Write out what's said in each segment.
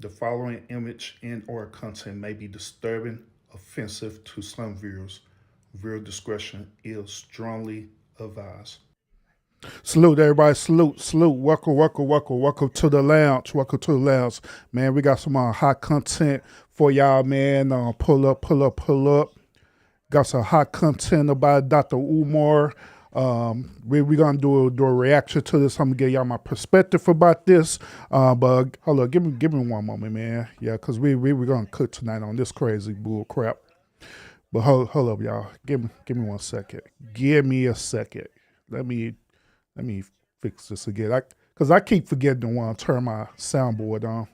The following image and or content may be disturbing, offensive to some viewers. Viewer discretion is strongly advised. Salute everybody, salute. Welcome to the lounge. Welcome to the lounge. Man, we got some hot content for y'all, man. Pull up. Got some hot content about Dr. Umar. We're gonna do a reaction to this. I'm gonna give y'all my perspective about this. But hold on, give me one moment, man. Yeah, cause we gonna cook tonight on this crazy bull crap. But hold up, y'all. Give me 1 second. Give me a second. Let me let me fix this again. Cause I keep forgetting to want to turn my soundboard on.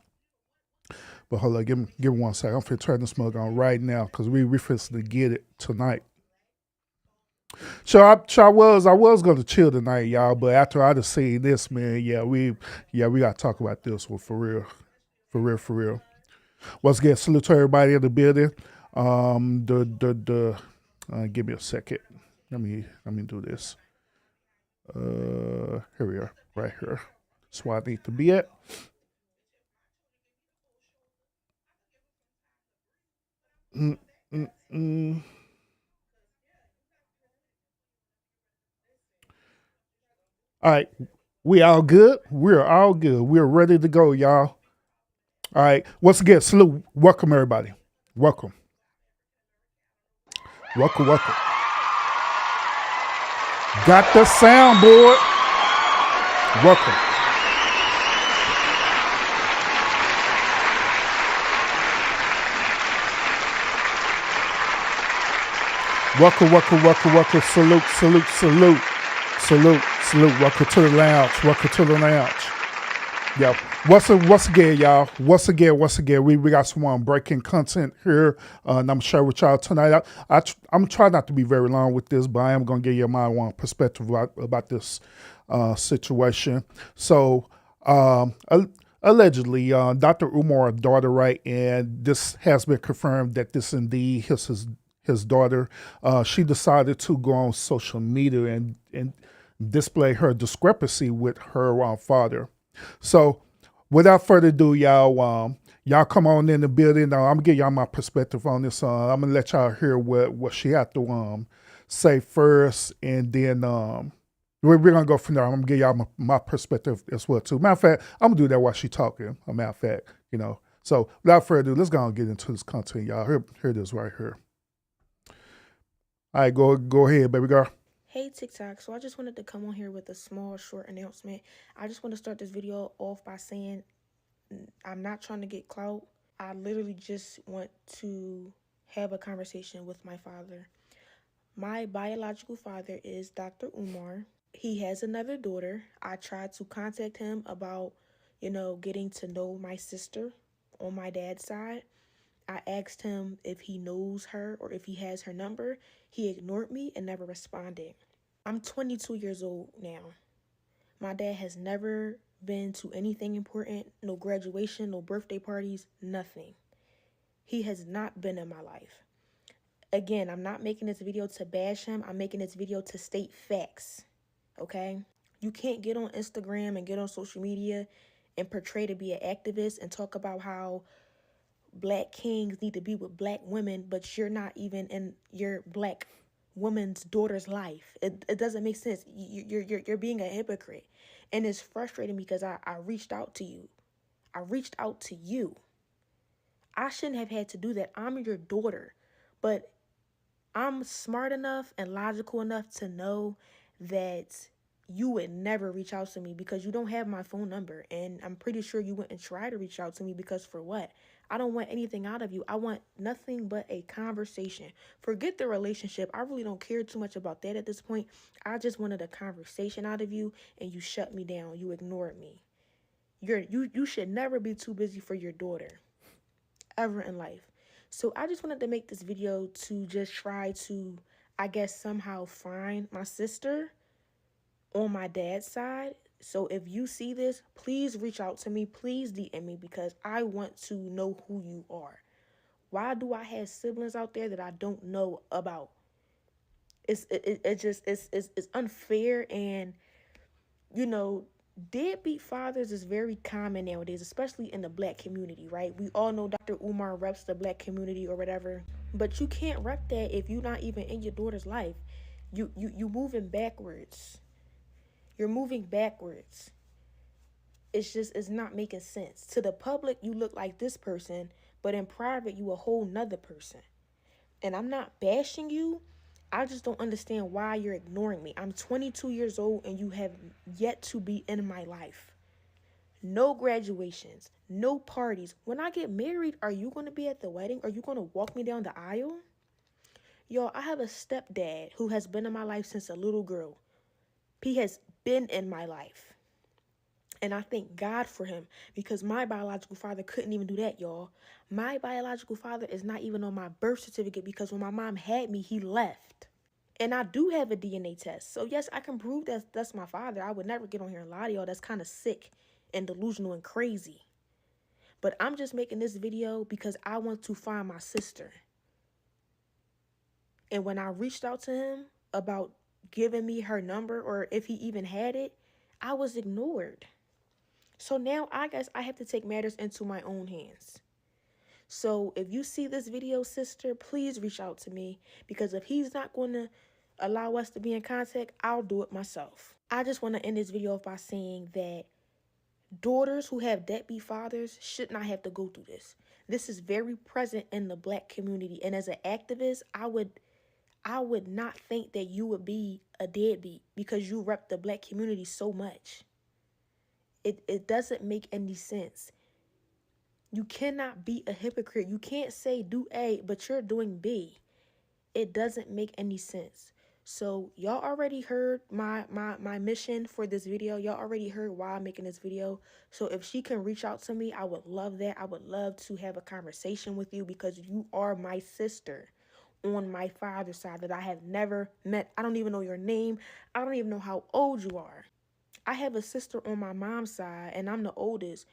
But hold on, give me 1 second. I'm finna turn this mug on right now because we finna to get it tonight. So I was gonna chill tonight, y'all. But after I just seen this, man, we gotta talk about this one for real. Once again, salute to everybody in the building. Give me a second. Let me do this. Here we are, right here. That's where I need to be at. Mm, mm, mm. All right, we all good. We're all good. We're ready to go, y'all. All right. Once again, salute. Welcome everybody. Welcome. Welcome. Got the soundboard. Welcome. Welcome. Salute. Welcome to the lounge. Yeah. Once again, y'all. Once again, we got some breaking content here, and I'm sharing with y'all tonight. I'm trying not to be very long with this, but I am gonna give you my one perspective about this situation. So, allegedly, Dr. Umar daughter, right, and this has been confirmed that this indeed his daughter. She decided to go on social media and display her discrepancy with her father. So, without further ado, y'all come on in the building. I'm gonna give y'all my perspective on this. I'm gonna let y'all hear what she had to say first, and then we're gonna go from there. I'm gonna give y'all my perspective as well too. Matter of fact, I'm gonna do that while she talking. A matter of fact, So without further ado, let's go and get into this content, y'all. Here it is right here. All right, go ahead, baby girl. Hey TikTok, so I just wanted to come on here with a small short announcement. I just want to start this video off by saying I'm not trying to get clout. I literally just want to have a conversation with my father. My biological father is Dr. Umar. He has another daughter. I tried to contact him about, getting to know my sister on my dad's side. I asked him if he knows her or if he has her number. He ignored me and never responded. I'm 22 years old now. My dad has never been to anything important, no graduation, no birthday parties, nothing. He has not been in my life. Again, I'm not making this video to bash him. I'm making this video to state facts, okay? You can't get on Instagram and get on social media and portray to be an activist and talk about how black kings need to be with black women, but you're not even in your black woman's daughter's life. It doesn't make sense. You're being a hypocrite. And it's frustrating because I reached out to you. I reached out to you. I shouldn't have had to do that. I'm your daughter. But I'm smart enough and logical enough to know that you would never reach out to me because you don't have my phone number. And I'm pretty sure you wouldn't try to reach out to me because for what? I don't want anything out of you. I want nothing but a conversation. Forget the relationship. I really don't care too much about that at this point. I just wanted a conversation out of you and you shut me down. You ignored me. You should never be too busy for your daughter ever in life. So I just wanted to make this video to just try to, I guess, somehow find my sister on my dad's side. So if you see this, please reach out to me. Please DM me because I want to know who you are. Why do I have siblings out there that I don't know about? It's unfair, and you know Deadbeat fathers is very common nowadays, especially in the black community, right? We all know Dr. Umar reps the black community or whatever, but you can't rep that if you're not even in your daughter's life. You moving backwards. You're moving backwards. It's not making sense. To the public, you look like this person, but in private, you a whole nother person. And I'm not bashing you. I just don't understand why you're ignoring me. I'm 22 years old and you have yet to be in my life. No graduations, no parties. When I get married, are you going to be at the wedding? Are you going to walk me down the aisle? Y'all, I have a stepdad who has been in my life since a little girl. He has been in my life. And I thank God for him because my biological father couldn't even do that, y'all. My biological father is not even on my birth certificate because when my mom had me, he left. And I do have a DNA test. So, yes, I can prove that that's my father. I would never get on here and lie to y'all. That's kind of sick and delusional and crazy. But I'm just making this video because I want to find my sister. And when I reached out to him about giving me her number or if he even had it, I was ignored. So now I guess I have to take matters into my own hands. So if you see this video, sister, please reach out to me because if he's not going to allow us to be in contact, I'll do it myself. I just want to end this video off by saying that daughters who have deadbeat fathers should not have to go through this. This is very present in the black community. And as an activist, I would not think that you would be a deadbeat because you rep the black community so much. It doesn't make any sense. You cannot be a hypocrite. You can't say do A, but you're doing B. It doesn't make any sense. So y'all already heard my mission for this video. Y'all already heard why I'm making this video. So if she can reach out to me, I would love that. I would love to have a conversation with you because you are my sister on my father's side that I have never met. I don't even know your name. I don't even know how old you are. I have a sister on my mom's side and I'm the oldest.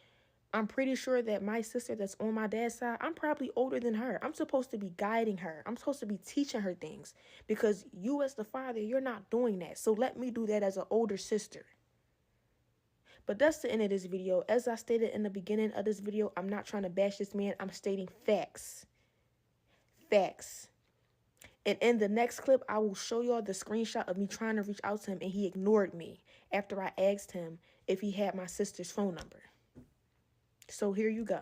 I'm pretty sure that my sister that's on my dad's side, I'm probably older than her. I'm supposed to be guiding her. I'm supposed to be teaching her things because you as the father, you're not doing that. So let me do that as an older sister. But that's the end of this video. As I stated in the beginning of this video, I'm not trying to bash this man. I'm stating facts. Facts. And in the next clip, I will show y'all the screenshot of me trying to reach out to him and he ignored me after I asked him if he had my sister's phone number. So here you go.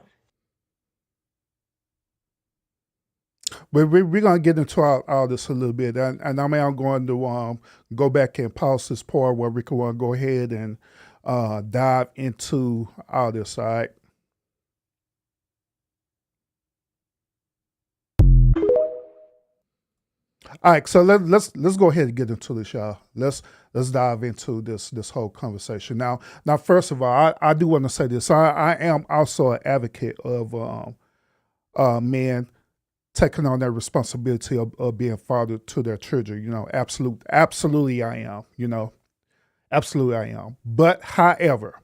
We're going to get into all this a little bit. And I'm going to go back and pause this part where we can go ahead and dive into all this, all right? All right, so let's go ahead and get into this, y'all. Let's dive into this whole conversation. Now, first of all, I do want to say this. I am also an advocate of men taking on that responsibility of being father to their children. You know, absolutely, I am. You know, absolutely, I am. But however,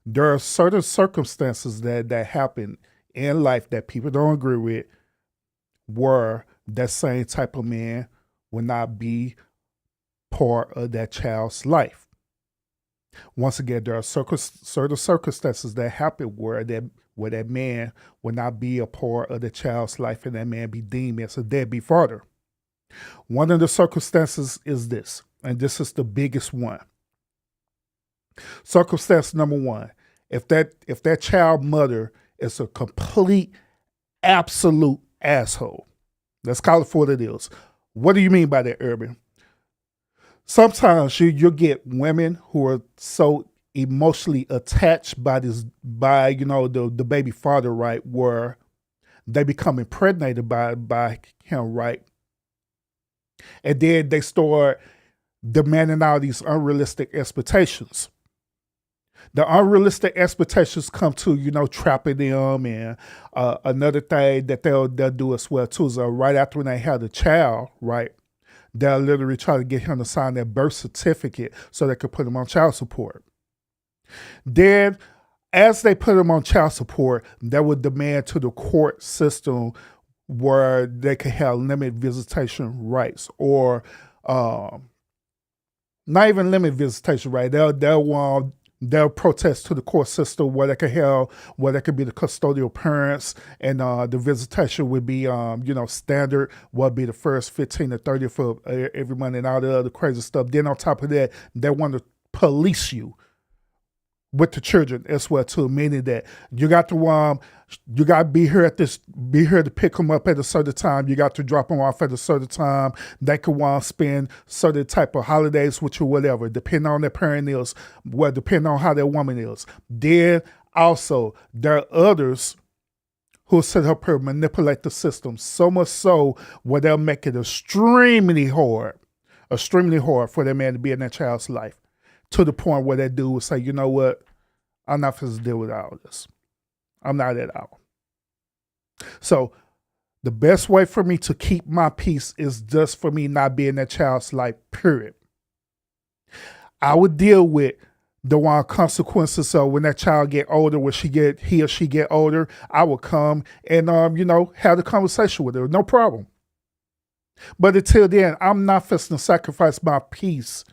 there are certain circumstances that happen in life that people don't agree with, where that same type of man will not be part of that child's life. Once again, there are certain circumstances that happen where that man will not be a part of the child's life and that man be deemed as a deadbeat father. One of the circumstances is this, and this is the biggest one. Circumstance number one, if that child mother is a complete, absolute asshole. Let's call it for what it is. What do you mean by that, Urban? Sometimes you'll get women who are so emotionally attached by the baby father, right, where they become impregnated by him, right? And then they start demanding all these unrealistic expectations. The unrealistic expectations come to, trapping them. And another thing that they'll do as well, too, is right after when they have the child, right, they'll literally try to get him to sign their birth certificate so they could put him on child support. Then, as they put him on child support, they would demand to the court system where they could have limited visitation rights or not even limit visitation, right? They'll protest to the court system where they could have, where they could be the custodial parents, and the visitation would be, standard. Would be the first 15 to 30 for every month, and all the other crazy stuff. Then on top of that, they want to police you with the children as well too, meaning that you got to be here to pick them up at a certain time. You got to drop them off at a certain time. They could want to spend certain type of holidays with you, whatever, depending on their parent is, well, depending on how their woman is. Then also there are others who set up here manipulate the system so much so where they'll make it extremely hard for that man to be in that child's life. To the point where that dude would say, you know what, I'm not supposed to deal with all this. I'm not at all. So the best way for me to keep my peace is just for me not being that child's life, period. I would deal with the one consequences. So when that child get older, when he or she get older, I will come and, have the conversation with her. No problem. But until then, I'm not fixing to sacrifice my peace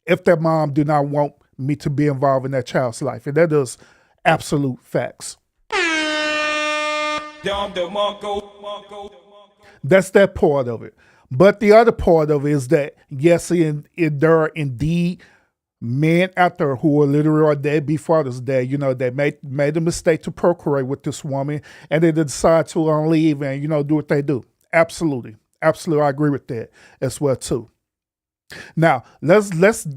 if that mom do not want me to be involved in that child's life. And that is absolute facts. That's that part of it. But the other part of it is that, yes, there are indeed men out there who are literally or deadbeat fathers that, they made a mistake to procreate with this woman and they decide to leave and, do what they do. Absolutely. Absolutely. I agree with that as well, too. Now, let's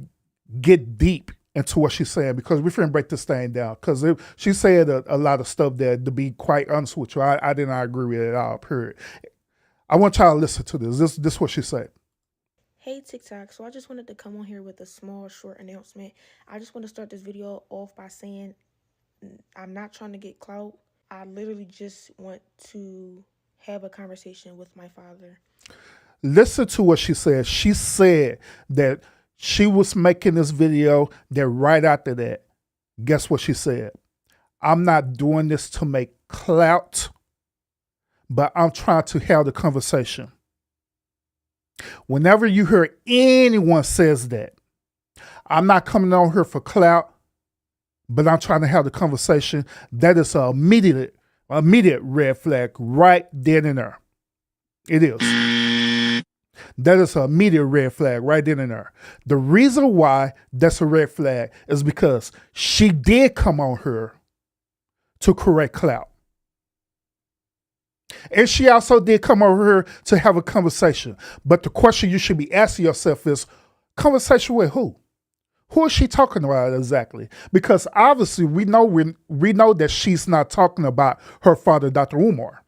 get deep into what she's saying because we're going to break this thing down because she said a lot of stuff that, to be quite honest with you, I did not agree with it at all, period. I want y'all to listen to this. This is what she said. Hey TikTok, so I just wanted to come on here with a small short announcement. I just want to start this video off by saying I'm not trying to get clout. I literally just want to have a conversation with my father. Listen to what she said. She said that she was making this video, that right after that, guess what she said? I'm not doing this to make clout, but I'm trying to have the conversation. Whenever you hear anyone says that, I'm not coming on here for clout, but I'm trying to have the conversation, that is an immediate red flag right then and there. It is. That is an immediate red flag right then and there. The reason why that's a red flag is because she did come on here to correct clout. And she also did come over here to have a conversation. But the question you should be asking yourself is, conversation with who? Who is she talking about exactly? Because obviously we know that she's not talking about her father, Dr. Umar.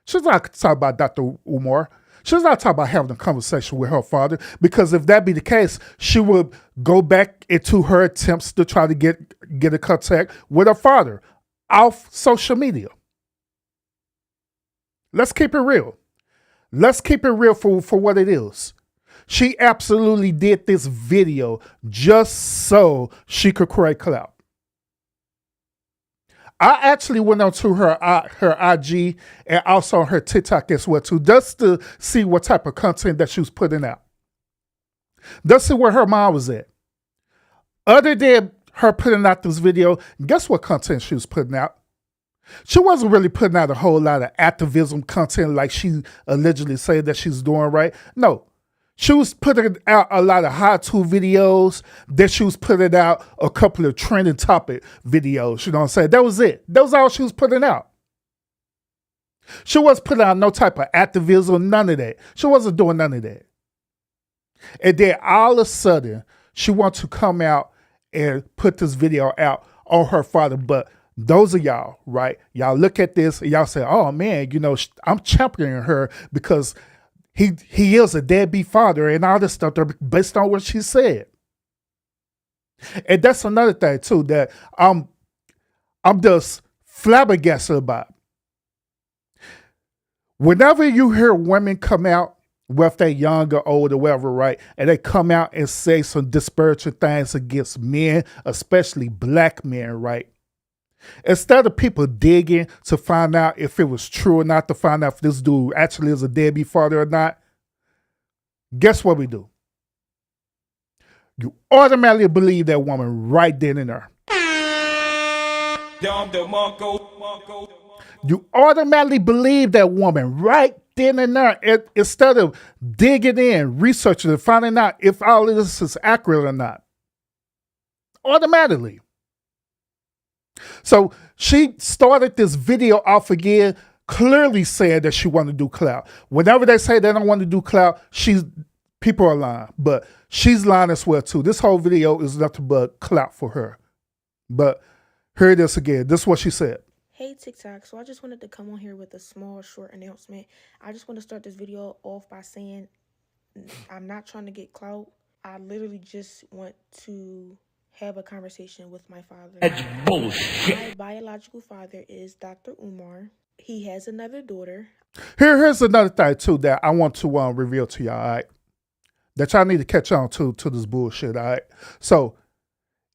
She's not talking about Dr. Umar. She's not talking about having a conversation with her father, because if that be the case, she would go back into her attempts to try to get a contact with her father off social media. Let's keep it real. Let's keep it real for what it is. She absolutely did this video just so she could create clout. I actually went onto her IG and also her TikTok as well too, just to see what type of content that she was putting out. Just see where her mind was at. Other than her putting out this video, guess what content she was putting out? She wasn't really putting out a whole lot of activism content like she allegedly said that she's doing, right? No. She was putting out a lot of how-to videos. Then she was putting out a couple of trending topic videos. You know what I'm saying? That was it. That was all she was putting out. She wasn't putting out no type of activism, none of that. She wasn't doing none of that. And then all of a sudden, she wants to come out and put this video out on her father. But those of y'all, right, y'all look at this and y'all say, oh man, I'm championing her because he is a deadbeat father and all this stuff based on what she said. And that's another thing too that I'm just flabbergasted about. Whenever you hear women come out, whether they're young or old or whatever, right, and they come out and say some disparaging things against men, especially black men, right, instead of people digging to find out if it was true or not, to find out if this dude actually is a deadbeat father or not, guess what we do? You automatically believe that woman right then and there. You automatically believe that woman right then and there. Instead of digging in, researching, and finding out if all of this is accurate or not. Automatically. So she started this off again, clearly saying that she wanted to do clout. Whenever they say they don't want to do clout, people are lying. But she's lying as well too. This whole video is nothing but clout for her. But here it is again. This is what she said. Hey TikTok, so I just wanted to come on here with a small short announcement. I just want to start this video off by saying I'm not trying to get clout. I literally just want to have a conversation with my father. That's bullshit. My biological father is Dr. Umar. He has another daughter. Here's another thing too that I want to reveal to y'all, all right? That y'all need to catch on to this bullshit, all right? So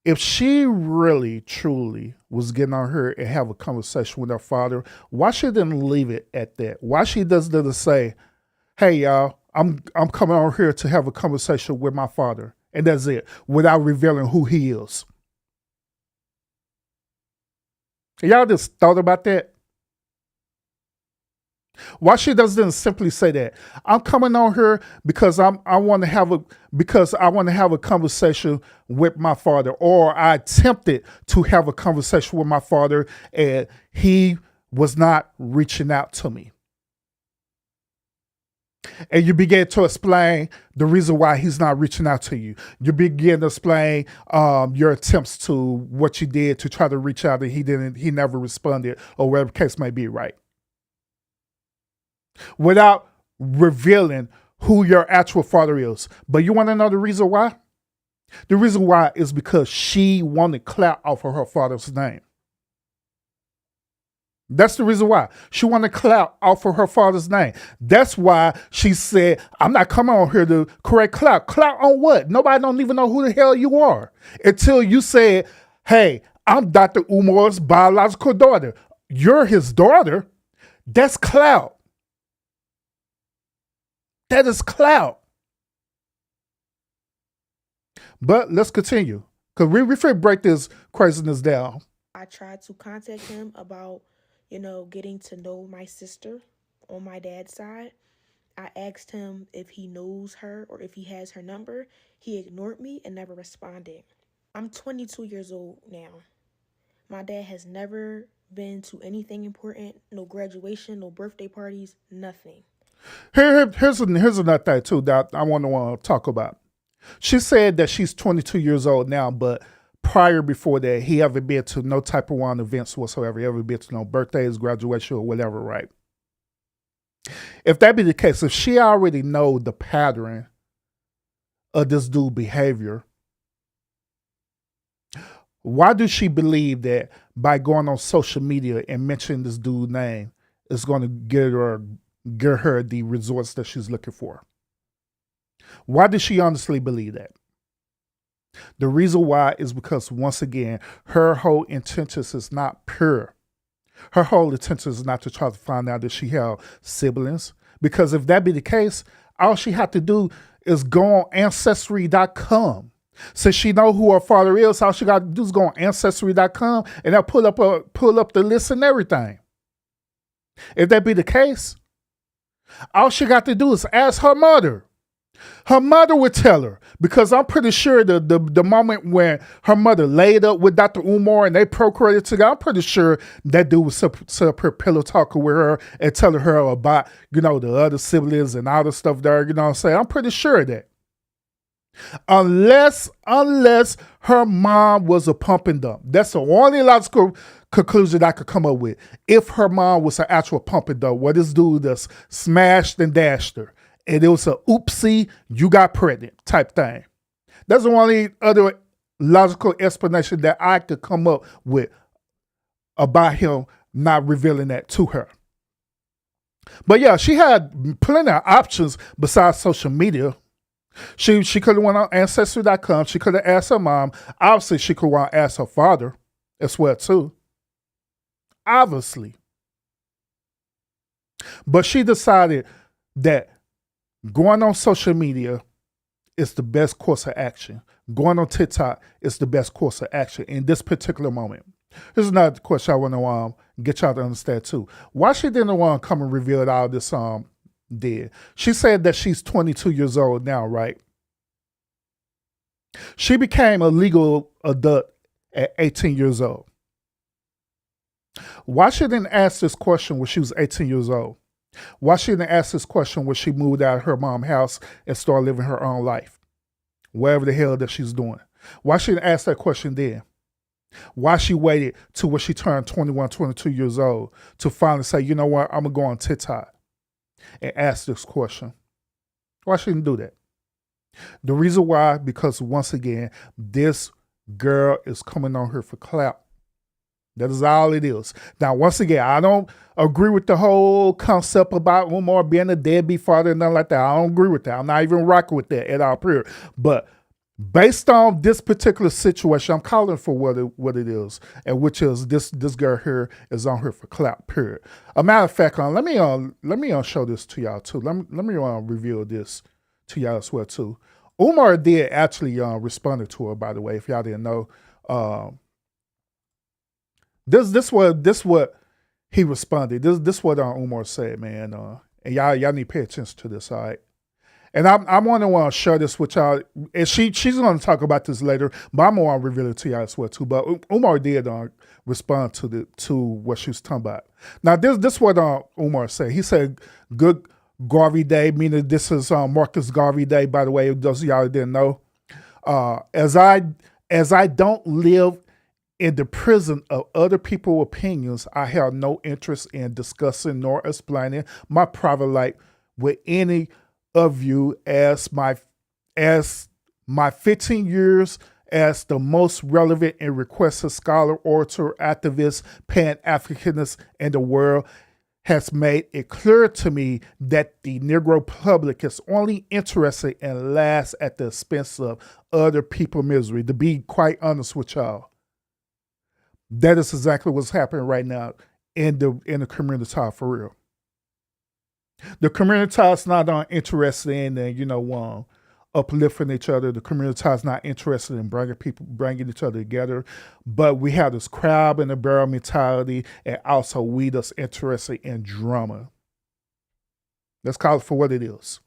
if she really, truly was getting on her and have a conversation with her father, why she didn't leave it at that? Why she doesn't say, hey, y'all, I'm coming on here to have a conversation with my father, and that's it, without revealing who he is? Y'all just thought about that? Why she doesn't simply say that? I'm coming on here because I want to have a conversation with my father, or I attempted to have a conversation with my father and he was not reaching out to me. And you begin to explain the reason why he's not reaching out to you. You begin to explain your attempts to what you did to try to reach out and he never responded, or whatever the case may be, right? Without revealing who your actual father is. But you want to know the reason why? The reason why is because she wanted clout off of her father's name. That's the reason why. She wanted clout off of her father's name. That's why she said, I'm not coming on here to correct clout. Clout on what? Nobody don't even know who the hell you are. Until you said, hey, I'm Dr. Umar's biological daughter. You're his daughter. That's clout. That is clout. But let's continue, because we finna break this craziness down. I tried to contact him about, getting to know my sister on my dad's side. I asked him if he knows her or if he has her number. He ignored me and never responded. I'm 22 years old now. My dad has never been to anything important, no graduation, no birthday parties, nothing. Here's another thing too that I want to talk about. She said that she's 22 years old now, but before that, he ever been to no type of one events whatsoever. He ever been to no birthdays, graduation, or whatever, right? If that be the case, if she already know the pattern of this dude's behavior, why does she believe that by going on social media and mentioning this dude's name is going to get her the results that she's looking for? Why does she honestly believe that? The reason why is because, once again, her whole intention is not pure. Her whole intention is not to try to find out that she have siblings. Because if that be the case, all she have to do is go on Ancestry.com. Since she know who her father is, all she got to do is go on Ancestry.com and they'll pull up the list and everything. If that be the case, all she got to do is ask her mother. Her mother would tell her, because I'm pretty sure the moment when her mother laid up with Dr. Umar and they procreated together, I'm pretty sure that dude was set up her pillow talking with her and telling her about, the other siblings and all the stuff there, you know what I'm saying? I'm pretty sure of that. Unless her mom was a pump and dump. That's the only logical conclusion I could come up with. If her mom was an actual pump and dump, where this dude just smashed and dashed her, and it was a oopsie, you got pregnant type thing. That's the only other logical explanation that I could come up with about him not revealing that to her. But yeah, she had plenty of options besides social media. She could have went on Ancestry.com. She could have asked her mom. Obviously, she could want to ask her father as well too. Obviously. But she decided that going on social media is the best course of action. Going on TikTok is the best course of action in this particular moment. This is another question I want to get y'all to understand too. Why she didn't want to come and reveal all this did. She said that she's 22 years old now, right? She became a legal adult at 18 years old. Why she didn't ask this question when she was 18 years old? Why she didn't ask this question when she moved out of her mom's house and started living her own life? Whatever the hell that she's doing. Why she didn't ask that question then? Why she waited to when she turned 21, 22 years old to finally say, you know what, I'm going to go on TikTok and ask this question? Why she didn't do that? The reason why, because once again, this girl is coming on her for clout. That is all it is. Now, once again, I don't agree with the whole concept about Umar being a deadbeat father and nothing like that. I don't agree with that. I'm not even rocking with that at all, period. But based on this particular situation, I'm calling for what it is, and which is this girl here is on her for clout, period. A matter of fact, let me show this to y'all too. Let me reveal this to y'all as well too. Umar did actually responded to her, by the way, if y'all didn't know. This what he responded. This what Umar said, man. And y'all need to pay attention to this, all right? And I want to share this with y'all. And she's going to talk about this later, but I'm going to reveal it to y'all as well too. But Umar did respond to what she was talking about. Now this what Umar said. He said, "Good Garvey Day," meaning this is Marcus Garvey Day. By the way, those of y'all who didn't know, as I don't live in the prison of other people's opinions, I have no interest in discussing nor explaining my private life with any of you as my 15 years as the most relevant and requested scholar, orator, activist, Pan-Africanist in the world has made it clear to me that the Negro public is only interested in laughs at the expense of other people's misery. To be quite honest with y'all, that is exactly what's happening right now in the community, for real. The community is not interested in uplifting each other. The community is not interested in bringing each other together. But we have this crab in the barrel mentality, and also we that's interested in drama. Let's call it for what it is.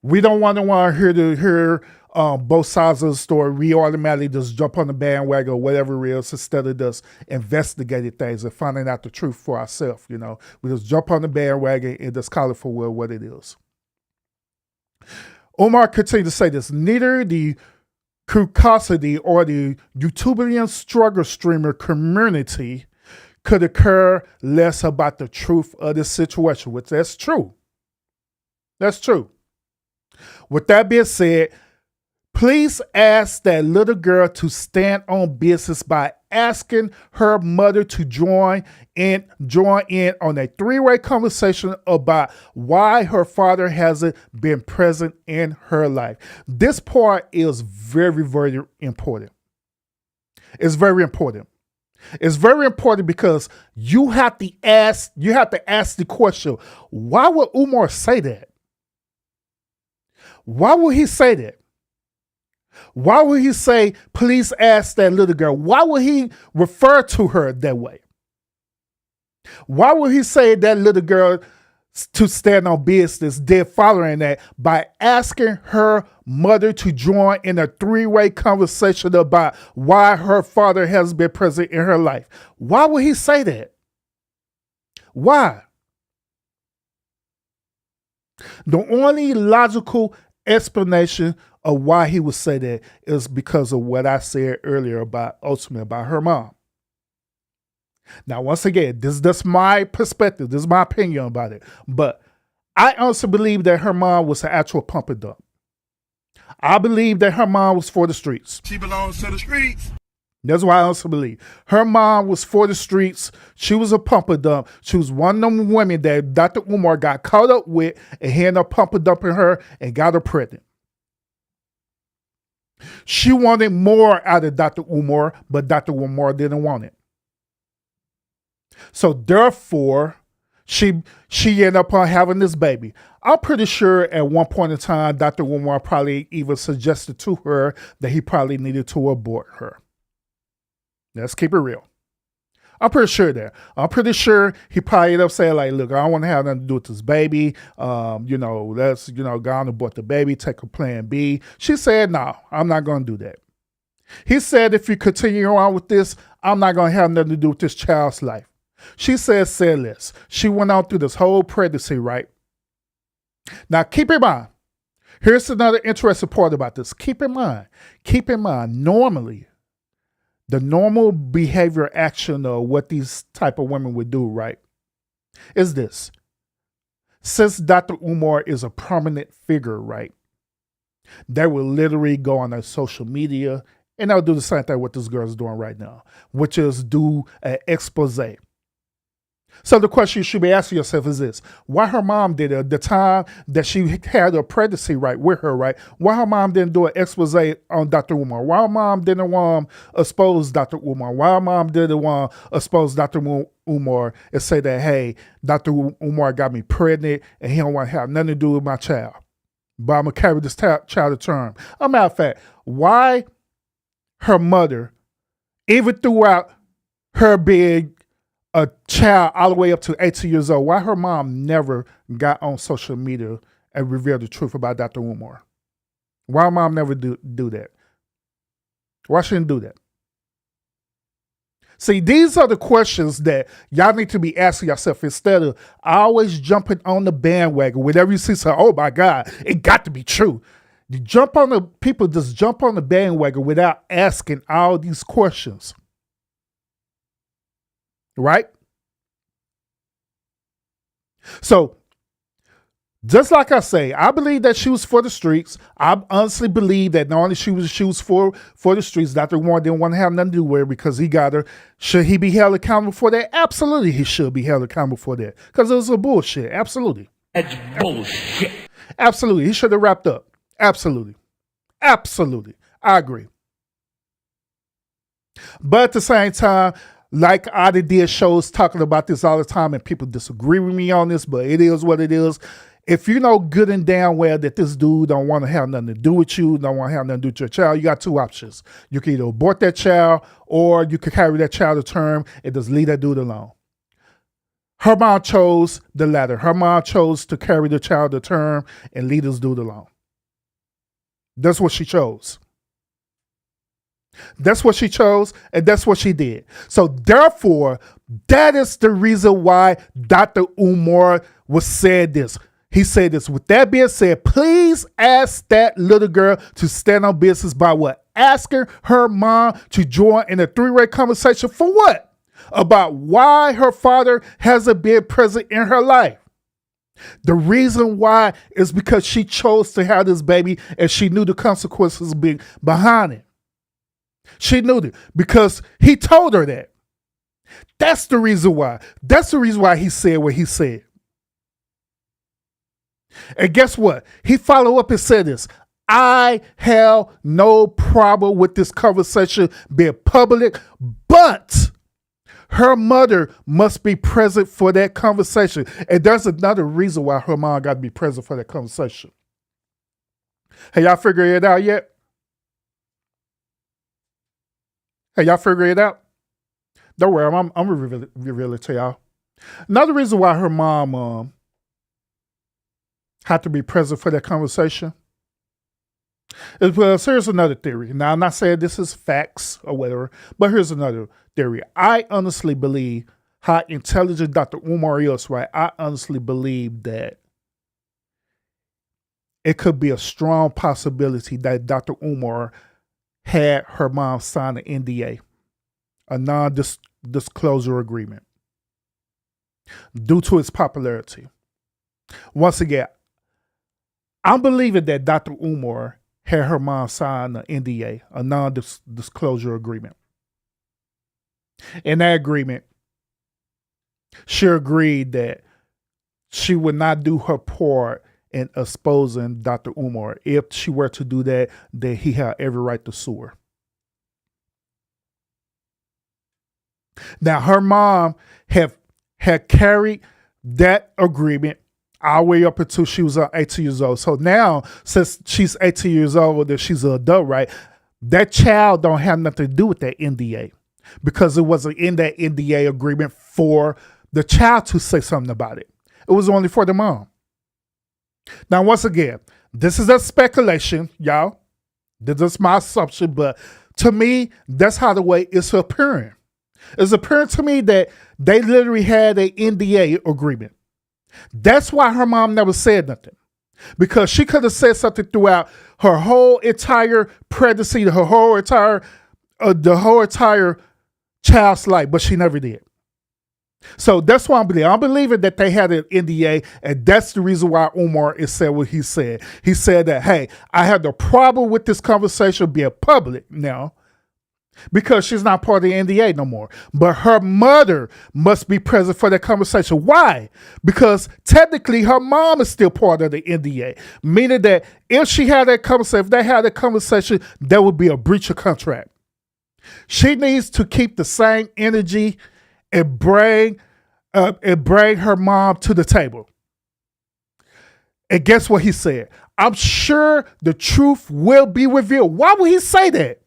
We don't want to hear both sides of the story. We automatically just jump on the bandwagon or whatever it is instead of just investigating things and finding out the truth for ourselves. We just jump on the bandwagon and just call it for what it is. Umar continued to say this: neither the curiosity or the YouTubian struggle streamer community could occur less about the truth of this situation, which that's true. That's true. With that being said, please ask that little girl to stand on business by asking her mother to join in on a three-way conversation about why her father hasn't been present in her life. This part is very, very important. It's very important. It's very important because you have to ask the question, why would Umar say that? Why would he say that? Why would he say, please ask that little girl? Why would he refer to her that way? Why would he say that little girl to stand on business, then following that by asking her mother to join in a three-way conversation about why her father has been present in her life? Why would he say that? Why? The only logical explanation of why he would say that is because of what I said earlier about her mom. Now, once again, that's my perspective. This is my opinion about it. But I honestly believe that her mom was an actual pump and dump. I believe that her mom was for the streets. She belongs to the streets. That's why I also believe her mom was for the streets. She was a pump and dump. She was one of them women that Dr. Umar got caught up with and he ended up pump and dumping her and got her pregnant. She wanted more out of Dr. Umar, but Dr. Umar didn't want it. So therefore, She ended up having this baby. I'm pretty sure at one point in time, Dr. Umar probably even suggested to her that he probably needed to abort her. Let's keep it real. I'm pretty sure that. I'm pretty sure he probably ended up saying, like, look, I don't want to have nothing to do with this baby. Let's, go on and abort the baby, take a plan B. She said, no, I'm not going to do that. He said, if you continue on with this, I'm not going to have nothing to do with this child's life. She said less. She went on through this whole pregnancy, right? Now, keep in mind, here's another interesting part about this. Keep in mind, normally, the normal behavior action of what these type of women would do, right, is this. Since Dr. Umar is a prominent figure, right, they will literally go on their social media and they'll do the same thing what this girl is doing right now, which is do an expose. So the question you should be asking yourself is this. Why her mom did it at the time that she had a pregnancy right with her, right? Why her mom didn't do an expose on Dr. Umar? Why her mom didn't want to expose Dr. Umar? Why her mom didn't want to expose Dr. Umar and say that, hey, Dr. Umar got me pregnant and he don't want to have nothing to do with my child, but I'm going to carry this child to term. As a matter of fact, why her mother, even throughout her being a child all the way up to 18 years old, why her mom never got on social media and revealed the truth about Dr. Umar? Why her mom never do that? Why she didn't do that? See, these are the questions that y'all need to be asking yourself instead of always jumping on the bandwagon. Whenever you see something, oh my God, it got to be true. People just jump on the bandwagon without asking all these questions. Right? So, just like I say, I believe that she was for the streets. I honestly believe that not only she was for the streets, Dr. Umar didn't want to have nothing to do with her because he got her. Should he be held accountable for that? Absolutely, he should be held accountable for that because it was a bullshit. Absolutely. That's bullshit. Absolutely. He should have wrapped up. Absolutely. Absolutely. I agree. But at the same time, like I did shows talking about this all the time and people disagree with me on this, but it is what it is. If you know good and damn well that this dude don't want to have nothing to do with you, don't want to have nothing to do with your child, you got two options. You can either abort that child or you can carry that child to term and just leave that dude alone. Her mom chose the latter. Her mom chose to carry the child to term and leave this dude alone. That's what she chose. That's what she chose, and that's what she did. So therefore, that is the reason why Dr. Umar was said this. He said this. With that being said, please ask that little girl to stand on business by what? Asking her mom to join in a three-way conversation for what? About why her father hasn't been present in her life. The reason why is because she chose to have this baby and she knew the consequences behind it. She knew it because he told her that. That's the reason why. That's the reason why he said what he said. And guess what? He followed up and said this. I have no problem with this conversation being public, but her mother must be present for that conversation. And there's another reason why her mom got to be present for that conversation. Have y'all figured it out yet? Hey, y'all figure it out? Don't worry, I'm going to reveal it to y'all. Another reason why her mom had to be present for that conversation is because here's another theory. Now, I'm not saying this is facts or whatever, but here's another theory. I honestly believe how intelligent Dr. Umar is, right? I honestly believe that it could be a strong possibility that Dr. Umar had her mom sign an NDA, a non-disclosure agreement, due to its popularity. Once again, I'm believing that Dr. Umar had her mom sign an NDA, a non-disclosure agreement. In that agreement, she agreed that she would not do her part in exposing Dr. Umar. If she were to do that, then he had every right to sue her. Now, her mom had carried that agreement all the way up until she was 18 years old. So now, since she's 18 years old and she's an adult, right, that child don't have nothing to do with that NDA because it wasn't in that NDA agreement for the child to say something about it. It was only for the mom. Now, once again, this is a speculation, y'all. This is my assumption, but to me, that's how the way it's appearing. It's apparent to me that they literally had an NDA agreement. That's why her mom never said nothing. Because she could have said something throughout her whole entire pregnancy, the whole entire child's life, but she never did. So that's why I'm believing that they had an NDA, and that's the reason why Umar is said what he said. He said that, hey, I had no problem with this conversation being public now because she's not part of the NDA no more. But her mother must be present for that conversation. Why? Because technically her mom is still part of the NDA, meaning that if she had that conversation, if they had that conversation, there would be a breach of contract. She needs to keep the same energy and bring her mom to the table. And guess what he said? I'm sure the truth will be revealed. Why would he say that?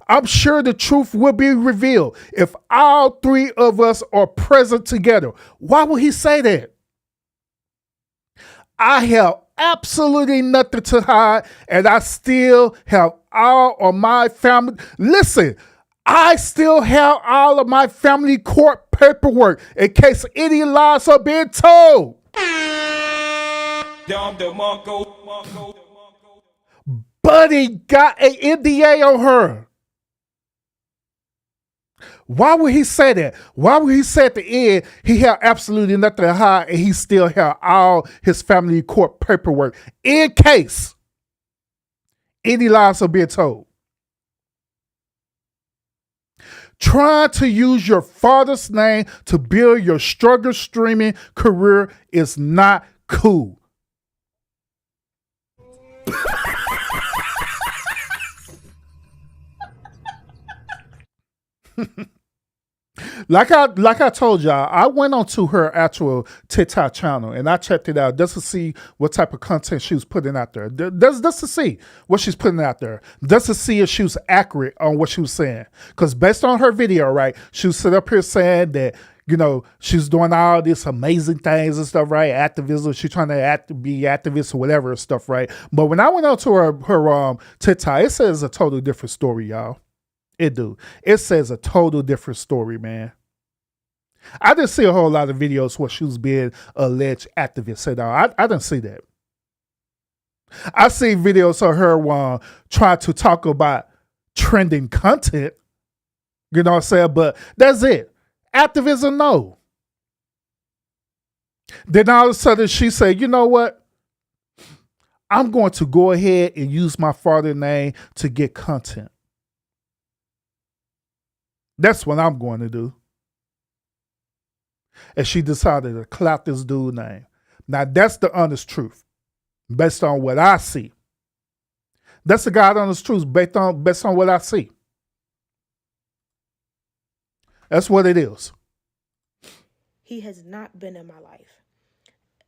I'm sure the truth will be revealed if all three of us are present together. Why would he say that? I have absolutely nothing to hide, and I still have all of my family. Listen, I still have all of my family court paperwork in case any lies are being told. Buddy got an NDA on her. Why would he say that? Why would he say at the end he had absolutely nothing to hide and he still had all his family court paperwork in case any lies are being told? Trying to use your father's name to build your struggle streaming career is not cool. Like I told y'all, I went onto her actual TikTok channel and I checked it out just to see what type of content she was putting out there. Just to see what she's putting out there. Just to see if she was accurate on what she was saying. Because based on her video, right, she was sitting up here saying that, you know, she's doing all these amazing things and stuff, right? Activism, she's trying to be activist or whatever and stuff, right? But when I went onto her TikTok, it says a totally different story, y'all. It do. It says a total different story, man. I didn't see a whole lot of videos where she was being alleged activist at all. I didn't see that. I see videos of her trying to talk about trending content. You know what I'm saying? But that's it. Activism, no. Then all of a sudden she said, you know what? I'm going to go ahead and use my father's name to get content. That's what I'm going to do. And she decided to clout this dude's name. Now, that's the honest truth, based on what I see. That's the God honest truth, based on what I see. That's what it is. He has not been in my life.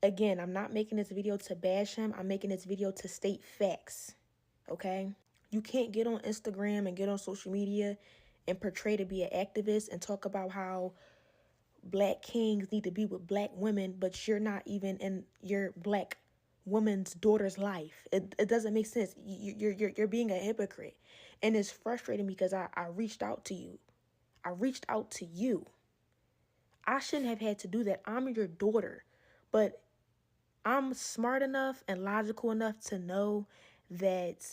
Again, I'm not making this video to bash him. I'm making this video to state facts, okay? You can't get on Instagram and get on social media and portray to be an activist and talk about how black kings need to be with black women, but you're not even in your black woman's daughter's life. It doesn't make sense. You're being a hypocrite. And it's frustrating because I reached out to you. I reached out to you. I shouldn't have had to do that. I'm your daughter. But I'm smart enough and logical enough to know that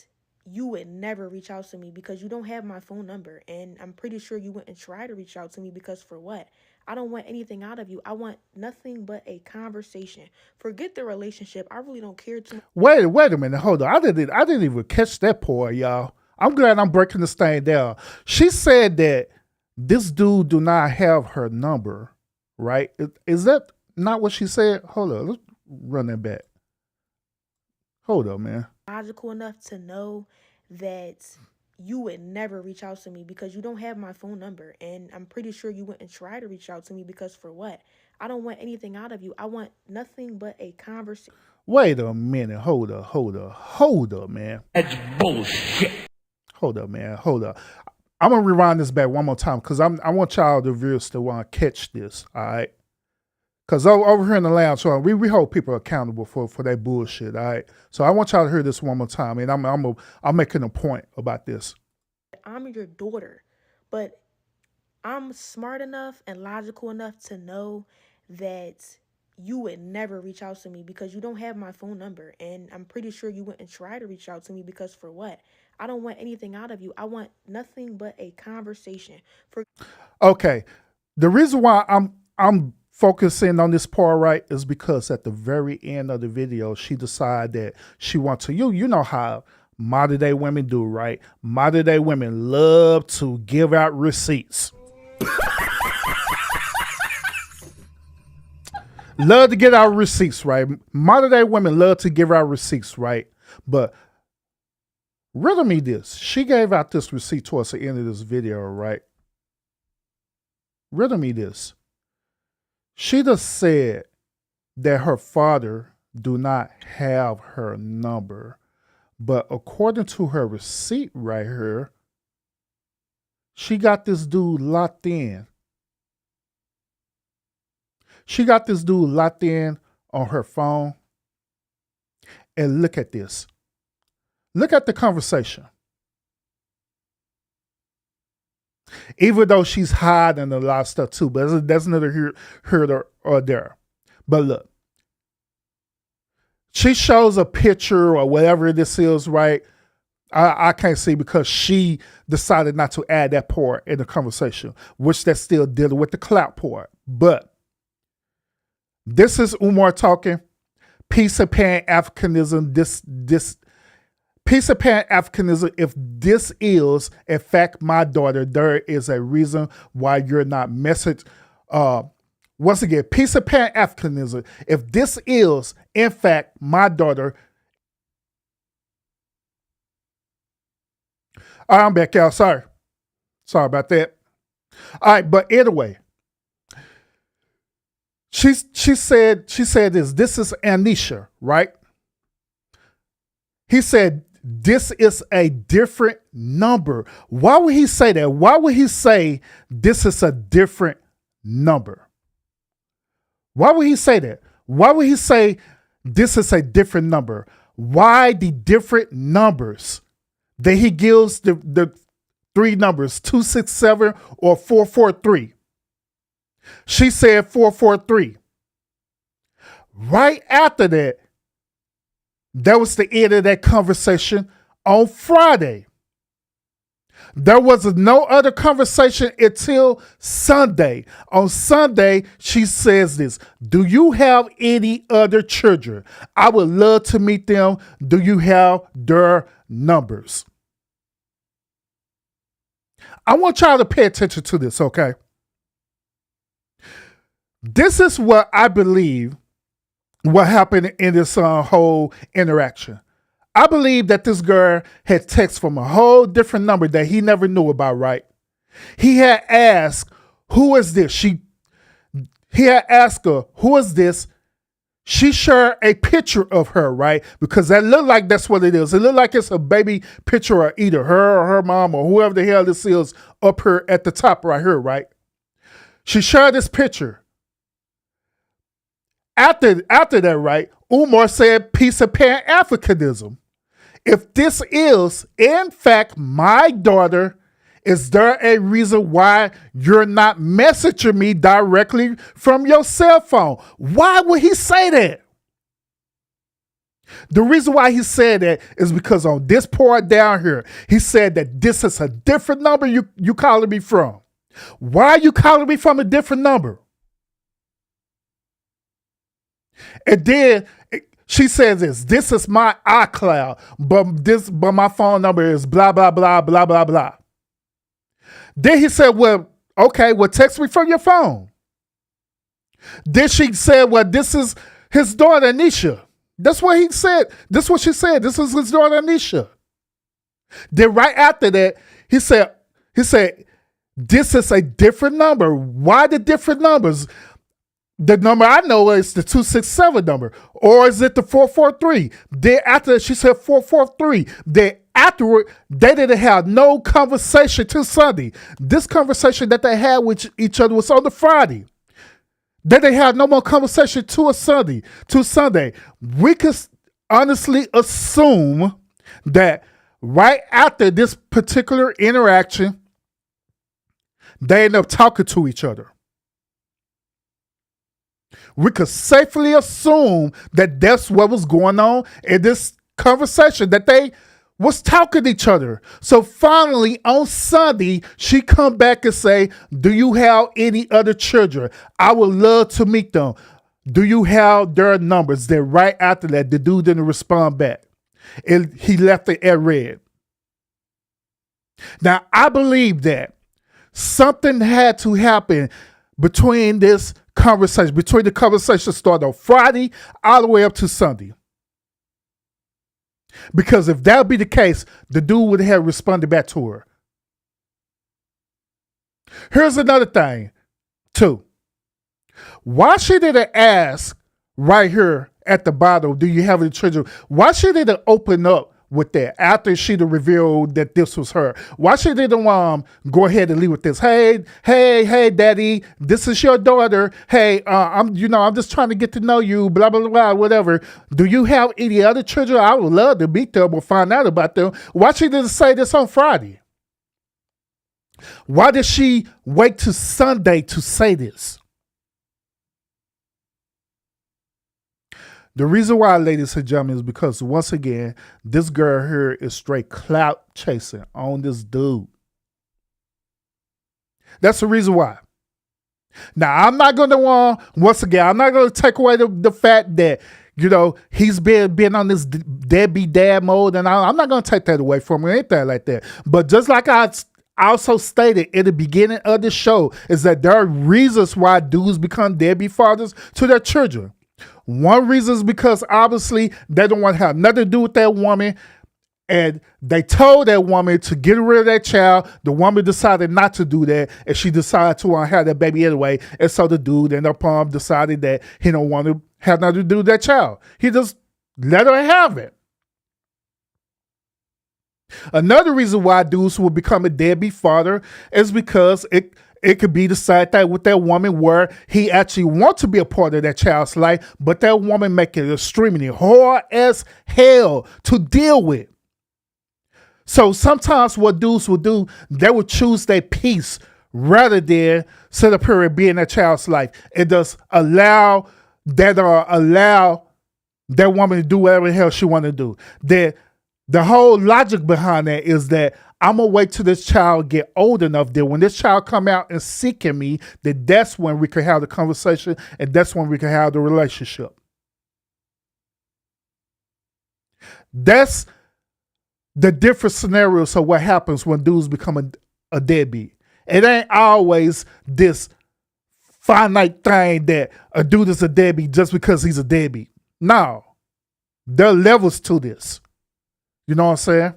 you would never reach out to me because you don't have my phone number. And I'm pretty sure you wouldn't try to reach out to me because for what? I don't want anything out of you. I want nothing but a conversation. Forget the relationship. I really don't care too much. Wait a minute. Hold on. I didn't even catch that part, y'all. I'm glad I'm breaking this thing down. She said that this dude do not have her number, right? Is that not what she said? Hold on. Let's run that back. Hold on, man. Logical enough to know that you would never reach out to me because you don't have my phone number. And I'm pretty sure you wouldn't try to reach out to me because for what? I don't want anything out of you. I want nothing but a conversation. Wait a minute. Hold up, man. That's bullshit. Hold up, man. Hold up. I'm gonna rewind this back one more time because I want y'all the viewers to want to catch this. All right. Because over here in the lounge, so we hold people accountable for that bullshit. All right. So I want y'all to hear this one more time, and I'm making a point about this. I'm your daughter, but I'm smart enough and logical enough to know that you would never reach out to me because you don't have my phone number. And I'm pretty sure you wouldn't try to reach out to me because for what? I don't want anything out of you. I want nothing but a conversation. Okay. The reason why I'm focusing on this part, right, is because at the very end of the video, she decided that she wants to, you know how modern day women do, right? Modern day women love to give out receipts. Love to get out receipts, right? Modern day women love to give out receipts, right? But riddle me this. She gave out this receipt towards the end of this video, right? Riddle me this. She just said that her father do not have her number. But according to her receipt right here, she got this dude locked in. She got this dude locked in on her phone. And look at this. Look at the conversation. Even though she's hiding a lot of stuff too, but that's neither here or there. But look. She shows a picture or whatever this is, right? I can't see because she decided not to add that part in the conversation, which that's still dealing with the clout part. But this is Umar talking. Piece of Pan-Africanism, this piece of Pan-Africanism, if this is, in fact, my daughter, there is a reason why you're not messaged. Once again, piece of Pan-Africanism, if this is, in fact, my daughter. All right, I'm back, y'all. Sorry about that. All right, but anyway, she said this is Anisha, right? He said this is a different number. Why would he say that? Why would he say this is a different number? Why would he say that? Why would he say this is a different number? Why the different numbers that he gives the three numbers, 267 or 443? She said 443. Right after that, that was the end of that conversation on Friday. There was no other conversation until Sunday. On Sunday, she says this. Do you have any other children? I would love to meet them. Do you have their numbers? I want y'all to pay attention to this, okay? This is what I believe what happened in this whole interaction. I believe that this girl had text from a whole different number that he never knew about, right? He had asked, who is this? He had asked her, who is this? She shared a picture of her, right? Because that looked like that's what it is. It looked like it's a baby picture of either her or her mom or whoever the hell this is up here at the top right here, right? She shared this picture. After that, right, Umar said piece of Pan-Africanism. If this is, in fact, my daughter, is there a reason why you're not messaging me directly from your cell phone? Why would he say that? The reason why he said that is because on this part down here, he said that this is a different number you calling me from. Why are you calling me from a different number? And then she says this is my iCloud, but my phone number is blah, blah, blah, blah, blah, blah. Then he said, well, okay, well, text me from your phone. Then she said, well, this is his daughter, Anisha. That's what he said. This is what she said. This is his daughter, Anisha. Then right after that, he said, this is a different number. Why the different numbers? The number I know is the 267 number, or is it the 443? Then after she said 443, then afterward they didn't have no conversation till Sunday. This conversation that they had with each other was on the Friday. Then they had no more conversation to a Sunday. To Sunday, we could honestly assume that right after this particular interaction, they end up talking to each other. We could safely assume that that's what was going on in this conversation, that they was talking to each other. So finally on Sunday, she come back and say, do you have any other children? I would love to meet them. Do you have their numbers? Then right after that, the dude didn't respond back. He left it at red. Now, I believe that something had to happen between this conversation, between the conversation started on Friday all the way up to Sunday. Because if that would be the case, the dude would have responded back to her. Here's another thing, too. Why she didn't ask right here at the bottom, do you have any children? Why she didn't open up with that after she'd revealed that this was her? Why she didn't go ahead and leave with this? Hey, daddy, this is your daughter. Hey, I'm just trying to get to know you, blah, blah, blah, whatever. Do you have any other children? I would love to meet them or find out about them. Why she didn't say this on Friday? Why did she wait to Sunday to say this? The reason why, ladies and gentlemen, is because, once again, this girl here is straight clout chasing on this dude. That's the reason why. Now, I'm not going to, once again, I'm not going to take away the fact that, he's been on this deadbeat dad mode, and I'm not going to take that away from him or anything like that. But just like I also stated in the beginning of the show, is that there are reasons why dudes become deadbeat fathers to their children. One reason is because obviously they don't want to have nothing to do with that woman, and they told that woman to get rid of that child. The woman decided not to do that, and she decided to have that baby anyway. And so the dude ended up deciding that he don't want to have nothing to do with that child. He just let her have it. Another reason why dudes will become a deadbeat father is because it could be the side thing with that woman where he actually wants to be a part of that child's life, but that woman make it extremely hard as hell to deal with. So sometimes what dudes will do, they will choose their peace rather than sit up here and be in that child's life. It does allow that woman to do whatever the hell she want to do. The whole logic behind that is that I'm going to wait till this child get old enough that when this child come out and seeking me, that's when we can have the conversation and that's when we can have the relationship. That's the different scenarios of what happens when dudes become a deadbeat. It ain't always this finite thing that a dude is a deadbeat just because he's a deadbeat. No. There are levels to this. You know what I'm saying?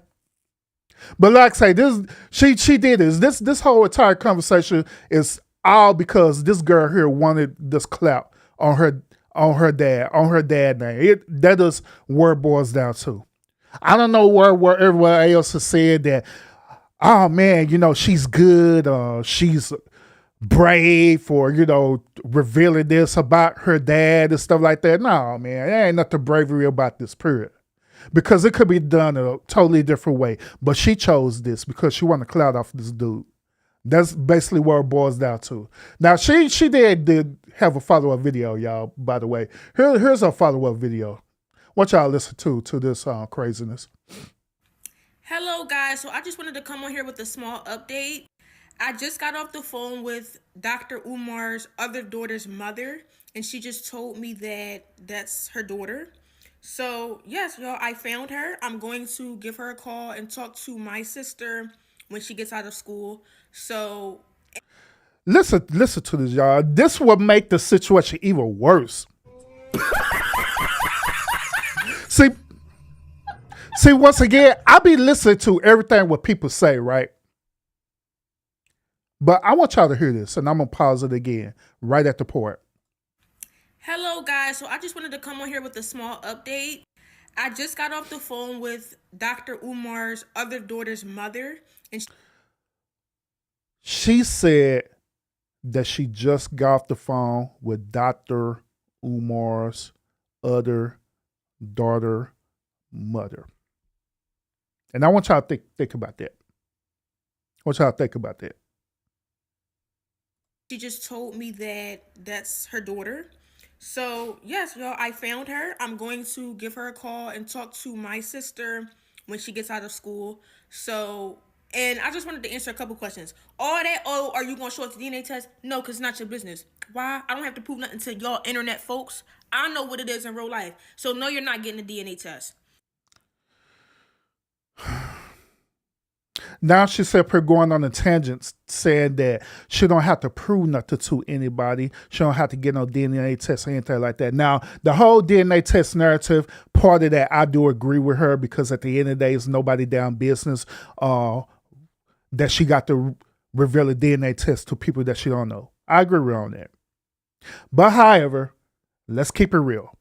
But like I say, she did this. This whole entire conversation is all because this girl here wanted this clout on her dad name. That is where it boils down to. I don't know where everyone else has said that, oh man, she's good, she's brave for, revealing this about her dad and stuff like that. No, man, there ain't nothing bravery about this, period. Because it could be done a totally different way. But she chose this because she wanted to clout off this dude. That's basically where it boils down to. Now, she did have a follow-up video, y'all, by the way. Here's a follow-up video. What y'all listen to this craziness. Hello, guys. So I just wanted to come on here with a small update. I just got off the phone with Dr. Umar's other daughter's mother, and she just told me that that's her daughter. So, yes, y'all, I found her. I'm going to give her a call and talk to my sister when she gets out of school. So, listen to this, y'all. This will make the situation even worse. See, once again, I be listening to everything what people say, right? But I want y'all to hear this, and I'm going to pause it again right at the part. Hello, guys. So I just wanted to come on here with a small update. I just got off the phone with Dr. Umar's other daughter's mother, and She said that she just got off the phone with Dr. Umar's other daughter mother. And I want y'all to think about that. I want y'all to think about that. she just told me that that's her daughter. So, yes, y'all, I found her. I'm going to give her a call and talk to my sister when she gets out of school. So, and I just wanted to answer a couple questions. All that, oh, are you going to show us the DNA test? No, because it's not your business. Why? I don't have to prove nothing to y'all internet folks. I know what it is in real life. So, no, you're not getting a DNA test. Now she said her going on a tangent saying that she don't have to prove nothing to anybody. She don't have to get no DNA test or anything like that. Now, the whole DNA test narrative, part of that, I do agree with her because at the end of the day, it's nobody down business that she got to reveal a DNA test to people that she don't know. I agree with her on that. But however, let's keep it real.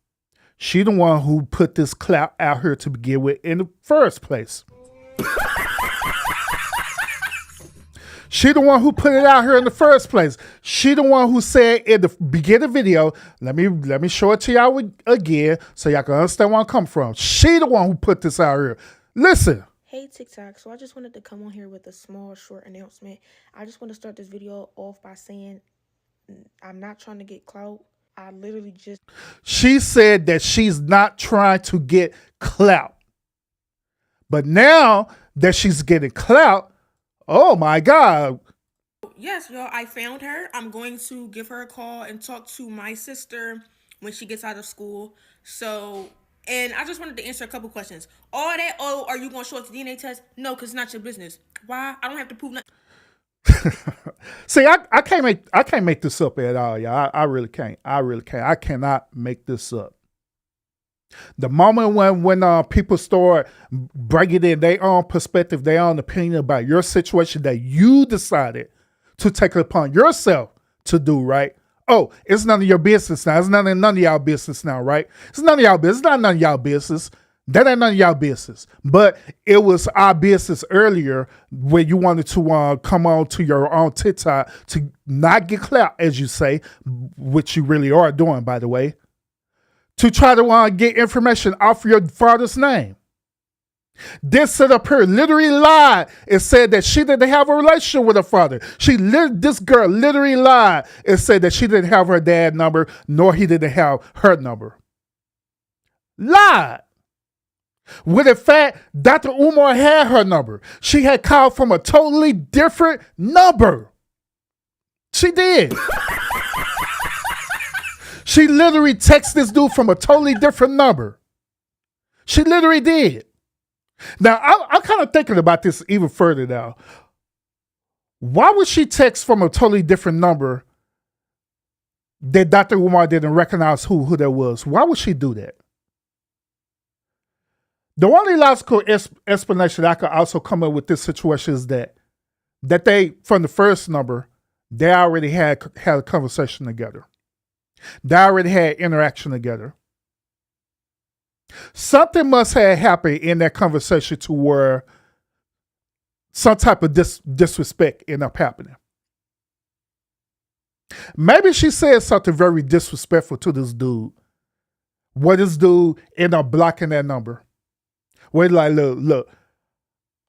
She the one who put this clout out here to begin with in the first place. She the one who put it out here in the first place. She the one who said in the beginning of the video, let me show it to y'all again so y'all can understand where I'm coming from. She the one who put this out here. Listen. Hey TikTok, so I just wanted to come on here with a small short announcement. I just want to start this video off by saying I'm not trying to get clout. I literally just... She said that she's not trying to get clout. But now that she's getting clout, oh my God. Yes, y'all, I found her. I'm going to give her a call and talk to my sister when she gets out of school. So, and I just wanted to answer a couple questions. All that, oh, are you going to show us the DNA test? No, because it's not your business. Why? I don't have to prove nothing. See, I can't make this up at all, y'all. I really can't. I cannot make this up. The moment when people start bringing in their own perspective, their own opinion about your situation that you decided to take it upon yourself to do, right? Oh, it's none of your business now. It's none of y'all business now, right? It's none of y'all business. It's not none of y'all business. That ain't none of y'all business. But it was our business earlier when you wanted to come on to your own TikTok to not get clout, as you say, which you really are doing, by the way, to try to get information off your father's name. This sit up here literally lied and said that she didn't have a relationship with her father. This girl literally lied and said that she didn't have her dad's number, nor he didn't have her number. Lied. When in fact, Dr. Umar had her number. She had called from a totally different number. She did. She literally texted this dude from a totally different number. She literally did. Now, I'm kind of thinking about this even further now. Why would she text from a totally different number that Dr. Umar didn't recognize who that was? Why would she do that? The only logical explanation I could also come up with this situation is that they, from the first number, they already had a conversation together. They already had interaction together. Something must have happened in that conversation to where some type of disrespect ended up happening. Maybe she said something very disrespectful to this dude. Where this dude ended up blocking that number. Where like, look,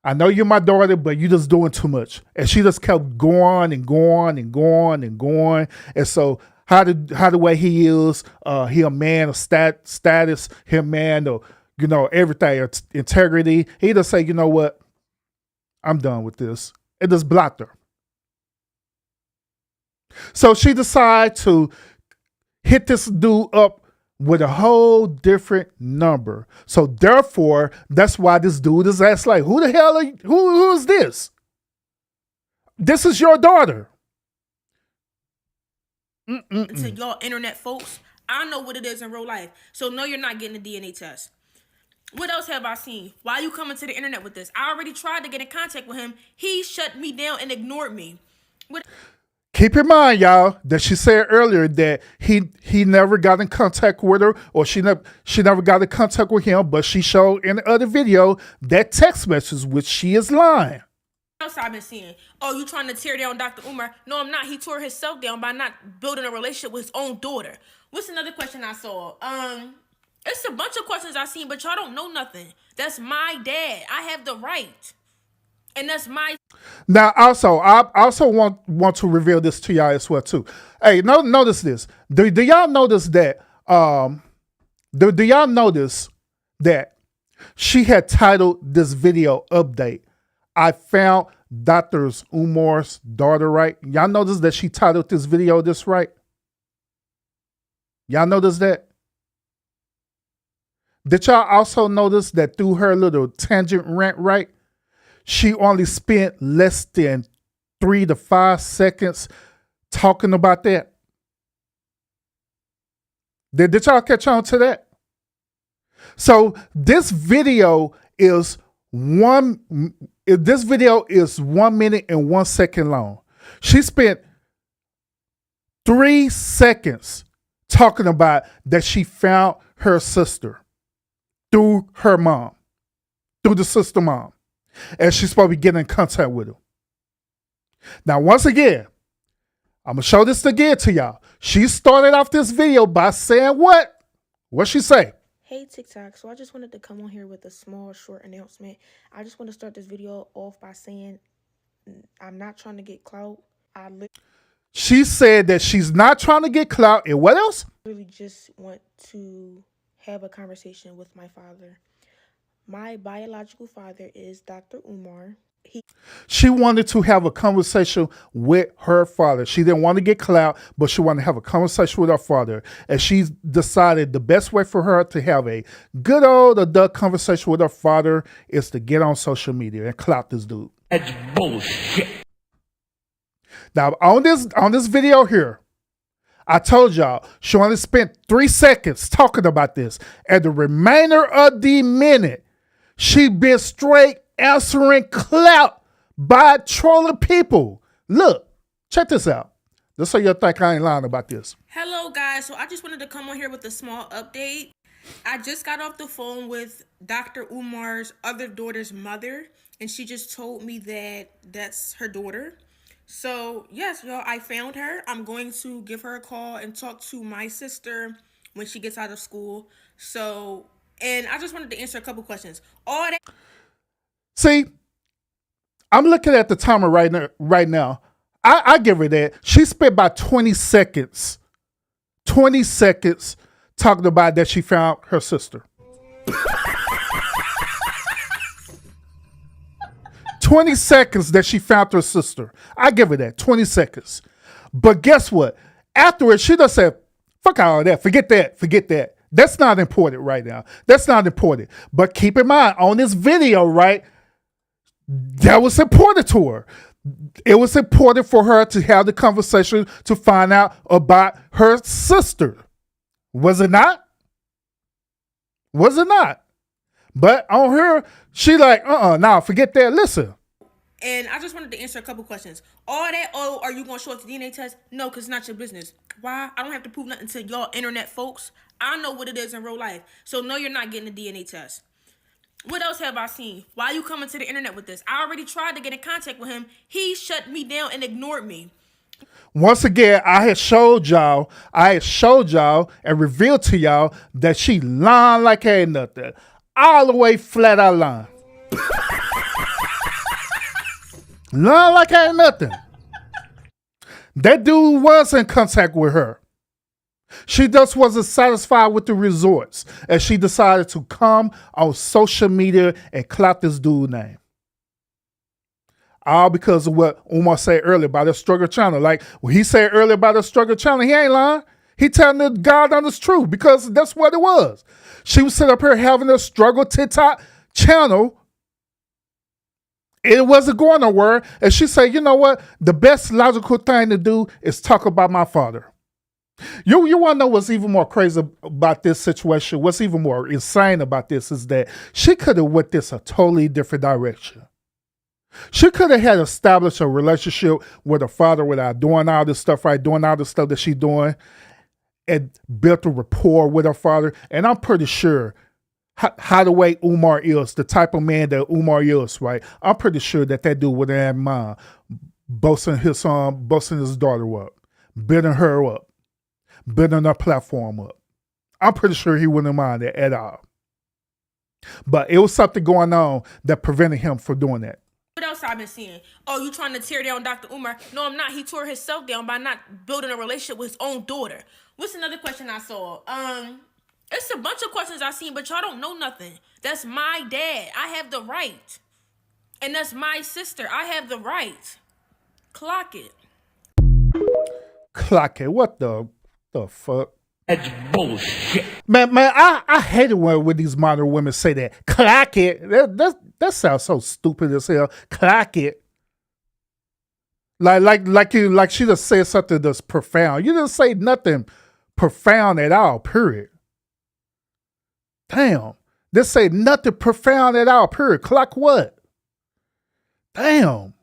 I know you're my daughter, but you just doing too much. And she just kept going and going and going and going. And so how the way he is, he a man of status, he a man of, everything, integrity. He just say, you know what? I'm done with this. And just blocked her. So she decided to hit this dude up with a whole different number. So therefore, that's why this dude is asked like, who the hell are you? Who is this? This is your daughter. To y'all internet folks, I know what it is in real life. So no, you're not getting a DNA test. What else have I seen? Why are you coming to the internet with this? I already tried to get in contact with him. He shut me down and ignored me. Keep in mind, y'all, that she said earlier that he never got in contact with her, or she never got in contact with him, but she showed in the other video that text message, which she is lying. Else I've been seeing. Oh, you trying to tear down Dr. Umar? No, I'm not. He tore himself down by not building a relationship with his own daughter. What's another question I saw? It's a bunch of questions I seen, but y'all don't know nothing. That's my dad. I have the right. And that's my... Now, also, I also want to reveal this to y'all as well too. Hey, notice this. Do y'all notice that? Do y'all notice that she had titled this video "Update"? I found Dr. Umar's daughter, right? Y'all notice that she titled this video this, right? Y'all notice that? Did y'all also notice that through her little tangent rant, right? She only spent less than 3 to 5 seconds talking about that. Did y'all catch on to that? So this video is 1 minute and 1 second long. She spent 3 seconds talking about that she found her sister through her mom, through the sister mom. And she's supposed to be getting in contact with him. Now, once again, I'm going to show this again to y'all. She started off this video by saying what? What'd she say? Hey, TikTok. So I just wanted to come on here with a small, short announcement. I just want to start this video off by saying I'm not trying to get clout. She said that she's not trying to get clout. And what else? I really just want to have a conversation with my father. My biological father is Dr. Umar. She wanted to have a conversation with her father. She didn't want to get clout, but she wanted to have a conversation with her father. And she decided the best way for her to have a good old adult conversation with her father is to get on social media and clout this dude. That's bullshit. Now, on this video here, I told y'all she only spent 3 seconds talking about this. And the remainder of the minute, she been straight answering clout by trolling people. Look, check this out. Just so you'll think I ain't lying about this. Hello, guys. So I just wanted to come on here with a small update. I just got off the phone with Dr. Umar's other daughter's mother, and she just told me that that's her daughter. So, yes, y'all, I found her. I'm going to give her a call and talk to my sister when she gets out of school. So, and I just wanted to answer a couple questions. All that... See, I'm looking at the timer right now. I give her that. She spent about 20 seconds talking about that she found her sister. 20 seconds that she found her sister. I give her that, 20 seconds. But guess what? Afterwards, she just said, fuck all that, forget that. That's not important right now. That's not important. But keep in mind, on this video, right, that was important to her. It was important for her to have the conversation to find out about her sister. Was it not? Was it not? But on her, she like, nah, forget that. Listen. And I just wanted to answer a couple questions. All that, oh, are you going to show us the DNA test? No, because it's not your business. Why? I don't have to prove nothing to y'all internet folks. I know what it is in real life. So no, you're not getting a DNA test. What else have I seen? Why are you coming to the internet with this? I already tried to get in contact with him. He shut me down and ignored me. Once again, I had showed y'all and revealed to y'all that she lying like ain't nothing. All the way flat out lying. Lying like ain't nothing. That dude was in contact with her. She just wasn't satisfied with the results, and she decided to come on social media and clout this dude's name. All because of what Umar said earlier about the struggle channel. Like when he said earlier about the struggle channel, he ain't lying. He telling the God honest truth because that's what it was. She was sitting up here having a struggle TikTok channel. It wasn't going nowhere. And she said, you know what? The best logical thing to do is talk about my father. You want to know what's even more crazy about this situation? What's even more insane about this is that she could have went this a totally different direction. She could have had established a relationship with her father without doing all this stuff, right? Doing all the stuff that she's doing, and built a rapport with her father. And I'm pretty sure how the way Umar is, the type of man that Umar is, right? I'm pretty sure that dude would have mind boasting his daughter up, building her up, building her platform up. I'm pretty sure he wouldn't mind that at all. But it was something going on that prevented him from doing that. What else I've been seeing? Oh, you trying to tear down Dr. Umar? No, I'm not. He tore himself down by not building a relationship with his own daughter. What's another question I saw? It's a bunch of questions I seen, but y'all don't know nothing. That's my dad. I have the right. And that's my sister. I have the right. Clock it. Clock it. What the fuck? That's bullshit. Man, I hate it when these modern women say that. Clock it. That sounds so stupid as hell. Clock it. Like she just said something that's profound. You didn't say nothing profound at all, period. Damn. This say nothing profound at all, period. Clock what? Damn.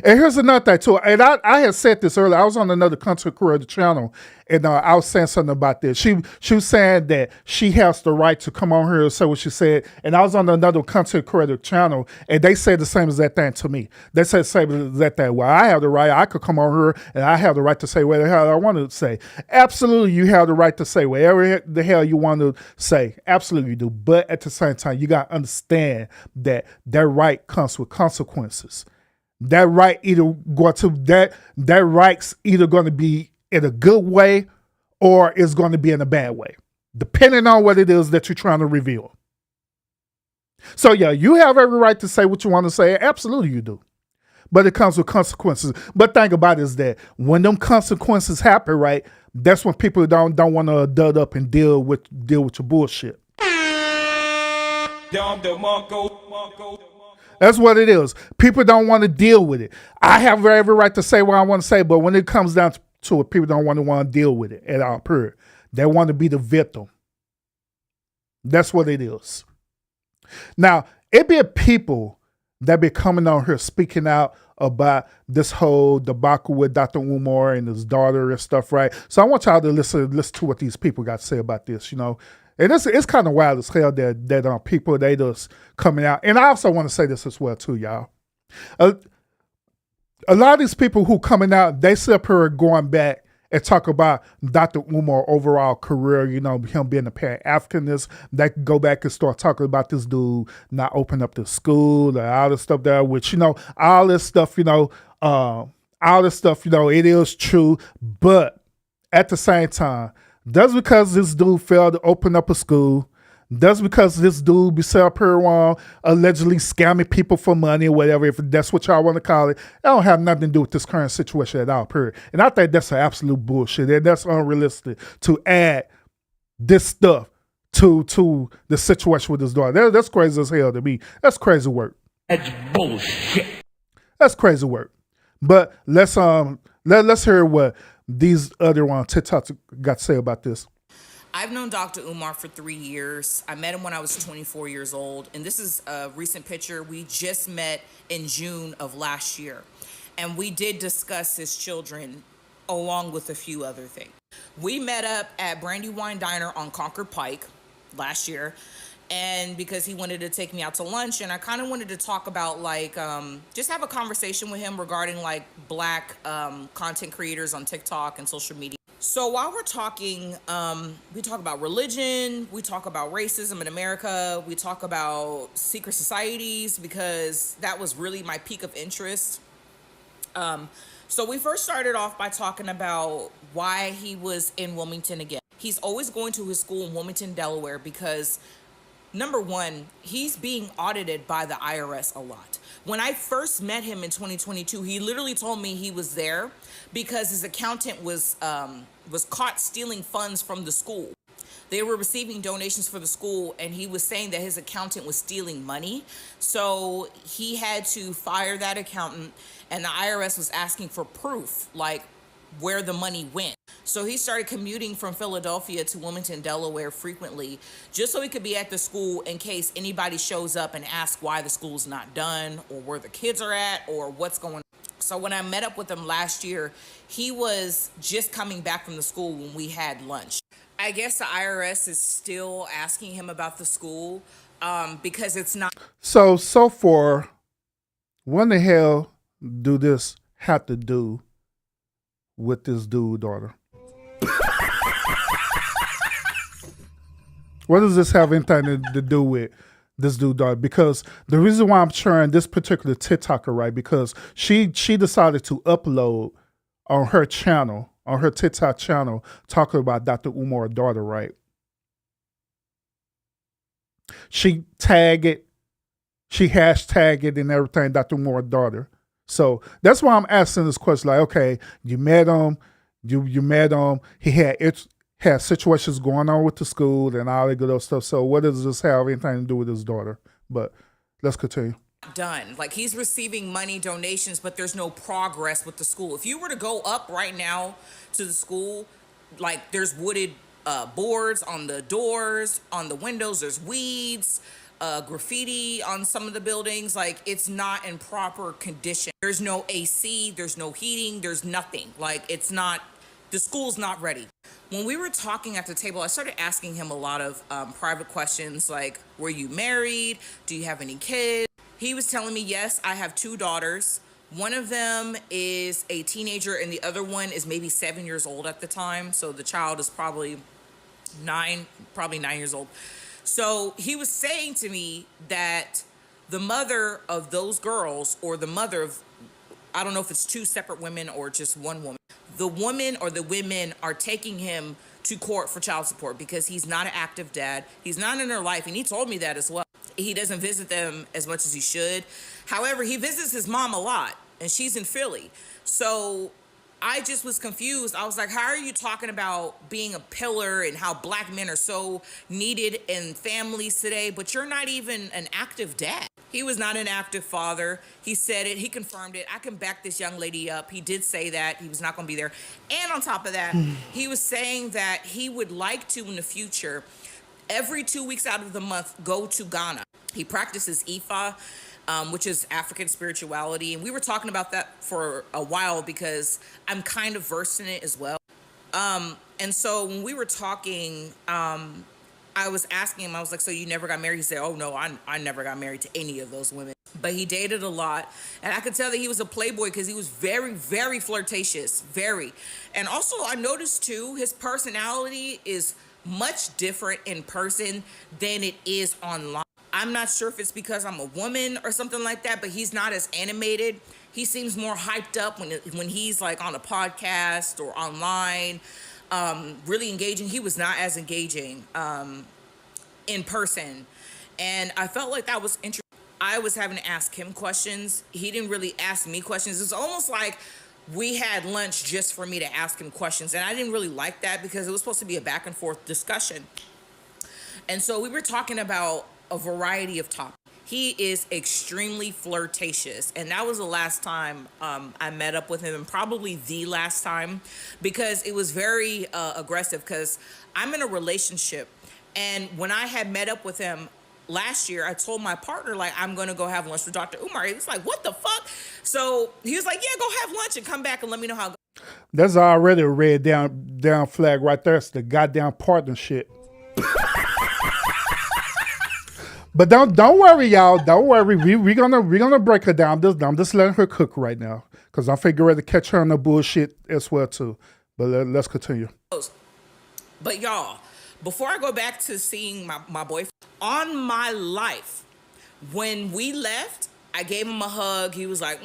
And here's another thing too. And I had said this earlier. I was on another content creator channel, and I was saying something about this. She was saying that she has the right to come on here and say what she said. And I was on another content creator channel, and they said the same as that thing to me. They said the same as that thing. Well, I have the right. I could come on here, and I have the right to say whatever the hell I want to say. Absolutely, you have the right to say whatever the hell you want to say. Absolutely, you do. But at the same time, you got to understand that right comes with consequences. That right that right's either going to be in a good way or it's going to be in a bad way, depending on what it is that you're trying to reveal. So yeah, you have every right to say what you want to say. Absolutely you do. But it comes with consequences. But think about it is that when them consequences happen, right, that's when people don't want to dud up and deal with your bullshit. That's what it is. People don't want to deal with it. I have every right to say what I want to say, but when it comes down to it, people don't want to deal with it at all, period. They want to be the victim. That's what it is. Now, it be people that be coming on here speaking out about this whole debacle with Dr. Umar and his daughter and stuff, right? So I want y'all to listen to what these people got to say about this, you know. And it's kind of wild as hell that people, they just coming out. And I also want to say this as well too, y'all. A lot of these people who coming out, they sit up here going back and talk about Dr. Umar overall career, you know, him being a Pan-Africanist. They can go back and start talking about this dude not opening up the school and all this stuff there, which, you know, all this stuff, you know, it is true. But at the same time, that's because this dude failed to open up a school. That's because this dude be set up here allegedly scamming people for money or whatever, if that's what y'all want to call it. That don't have nothing to do with this current situation at all, period. And I think that's an absolute bullshit. And that's unrealistic to add this stuff to the situation with his daughter. That's crazy as hell to me. That's crazy work. That's bullshit. That's crazy work. But let's hear what these other TikToks got to say about this. I've known Dr. Umar for 3 years. I met him when I was 24 years old. And this is a recent picture. We just met in June of last year. And we did discuss his children along with a few other things. We met up at Brandywine Diner on Concord Pike last year. And because he wanted to take me out to lunch, and I kind of wanted to talk about just have a conversation with him regarding black content creators on TikTok and social media. So while we're talking, we talk about religion, we talk about racism in America, we talk about secret societies, because that was really my peak of interest. So we first started off by talking about why he was in Wilmington again. He's always going to his school in Wilmington, Delaware, because number one, he's being audited by the IRS a lot. When I first met him in 2022, he literally told me he was there because his accountant was caught stealing funds from the school. They were receiving donations for the school, and he was saying that his accountant was stealing money. So he had to fire that accountant, and the IRS was asking for proof, like where the money went. So he started commuting from Philadelphia to Wilmington, Delaware frequently, just so he could be at the school in case anybody shows up and asks why the school's not done or where the kids are at or what's going on. So when I met up with him last year, he was just coming back from the school when we had lunch. I guess the IRS is still asking him about the school because it's not. So far, what the hell do this have to do with this dude's daughter? What does this have anything to do with this dude's daughter? Because the reason why I'm sharing this particular TikToker, right, because she decided to upload on her channel, on her TikTok channel, talking about Dr. Umar's daughter, right? She tagged it, she hashtagged it and everything, Dr. Umar's daughter. So that's why I'm asking this question. Like, okay, you met him, you met him. He had situations going on with the school and all that good old stuff. So what does this have anything to do with his daughter? But let's continue. Done. Like, he's receiving money, donations, but there's no progress with the school. If you were to go up right now to the school, like, there's wooded boards on the doors, on the windows, there's weeds, graffiti on some of the buildings. Like, it's not in proper condition. There's no AC, there's no heating, there's nothing. Like, it's not, the school's not ready. When we were talking at the table, I started asking him a lot of private questions like, were you married? Do you have any kids? He was telling me, yes, I have 2 daughters. One of them is a teenager and the other one is maybe 7 years old at the time. So the child is probably 9 years old. So he was saying to me that the mother of those girls, or the mother of, I don't know if it's 2 separate women or just one woman, the woman or the women are taking him to court for child support because he's not an active dad. He's not in their life. And he told me that as well. He doesn't visit them as much as he should. However, he visits his mom a lot and she's in Philly. So I just was confused. I was like, how are you talking about being a pillar and how black men are so needed in families today, but you're not even an active dad? He was not an active father. He said it. He confirmed it. I can back this young lady up. He did say that he was not going to be there. And on top of that, he was saying that he would like to, in the future, every 2 weeks out of the month, go to Ghana. He practices Ifa, which is African spirituality. And we were talking about that for a while because I'm kind of versed in it as well. And so when we were talking, I was asking him, I was like, so you never got married? He said, oh no, I never got married to any of those women. But he dated a lot. And I could tell that he was a playboy because he was very, very flirtatious, very. And also I noticed too, his personality is much different in person than it is online. I'm not sure if it's because I'm a woman or something like that, but he's not as animated. He seems more hyped up when he's like on a podcast or online, really engaging. He was not as engaging in person. And I felt like that was interesting. I was having to ask him questions. He didn't really ask me questions. It's almost like we had lunch just for me to ask him questions. And I didn't really like that because it was supposed to be a back and forth discussion. And so we were talking about a variety of topics. He is extremely flirtatious. And that was the last time I met up with him, and probably the last time, because it was very aggressive because I'm in a relationship. And when I had met up with him last year, I told my partner, like, I'm going to go have lunch with Dr. Umar. He was like, what the fuck? So he was like, yeah, go have lunch and come back and let me know how it goes. That's already a red down flag right there. It's the goddamn partnership. But don't worry, y'all. Don't worry. We're gonna break her down. I'm just letting her cook right now because I'm figuring to catch her on the bullshit as well too. But let's continue. But y'all, before I go back to seeing my boyfriend, on my life, when we left, I gave him a hug. He was like,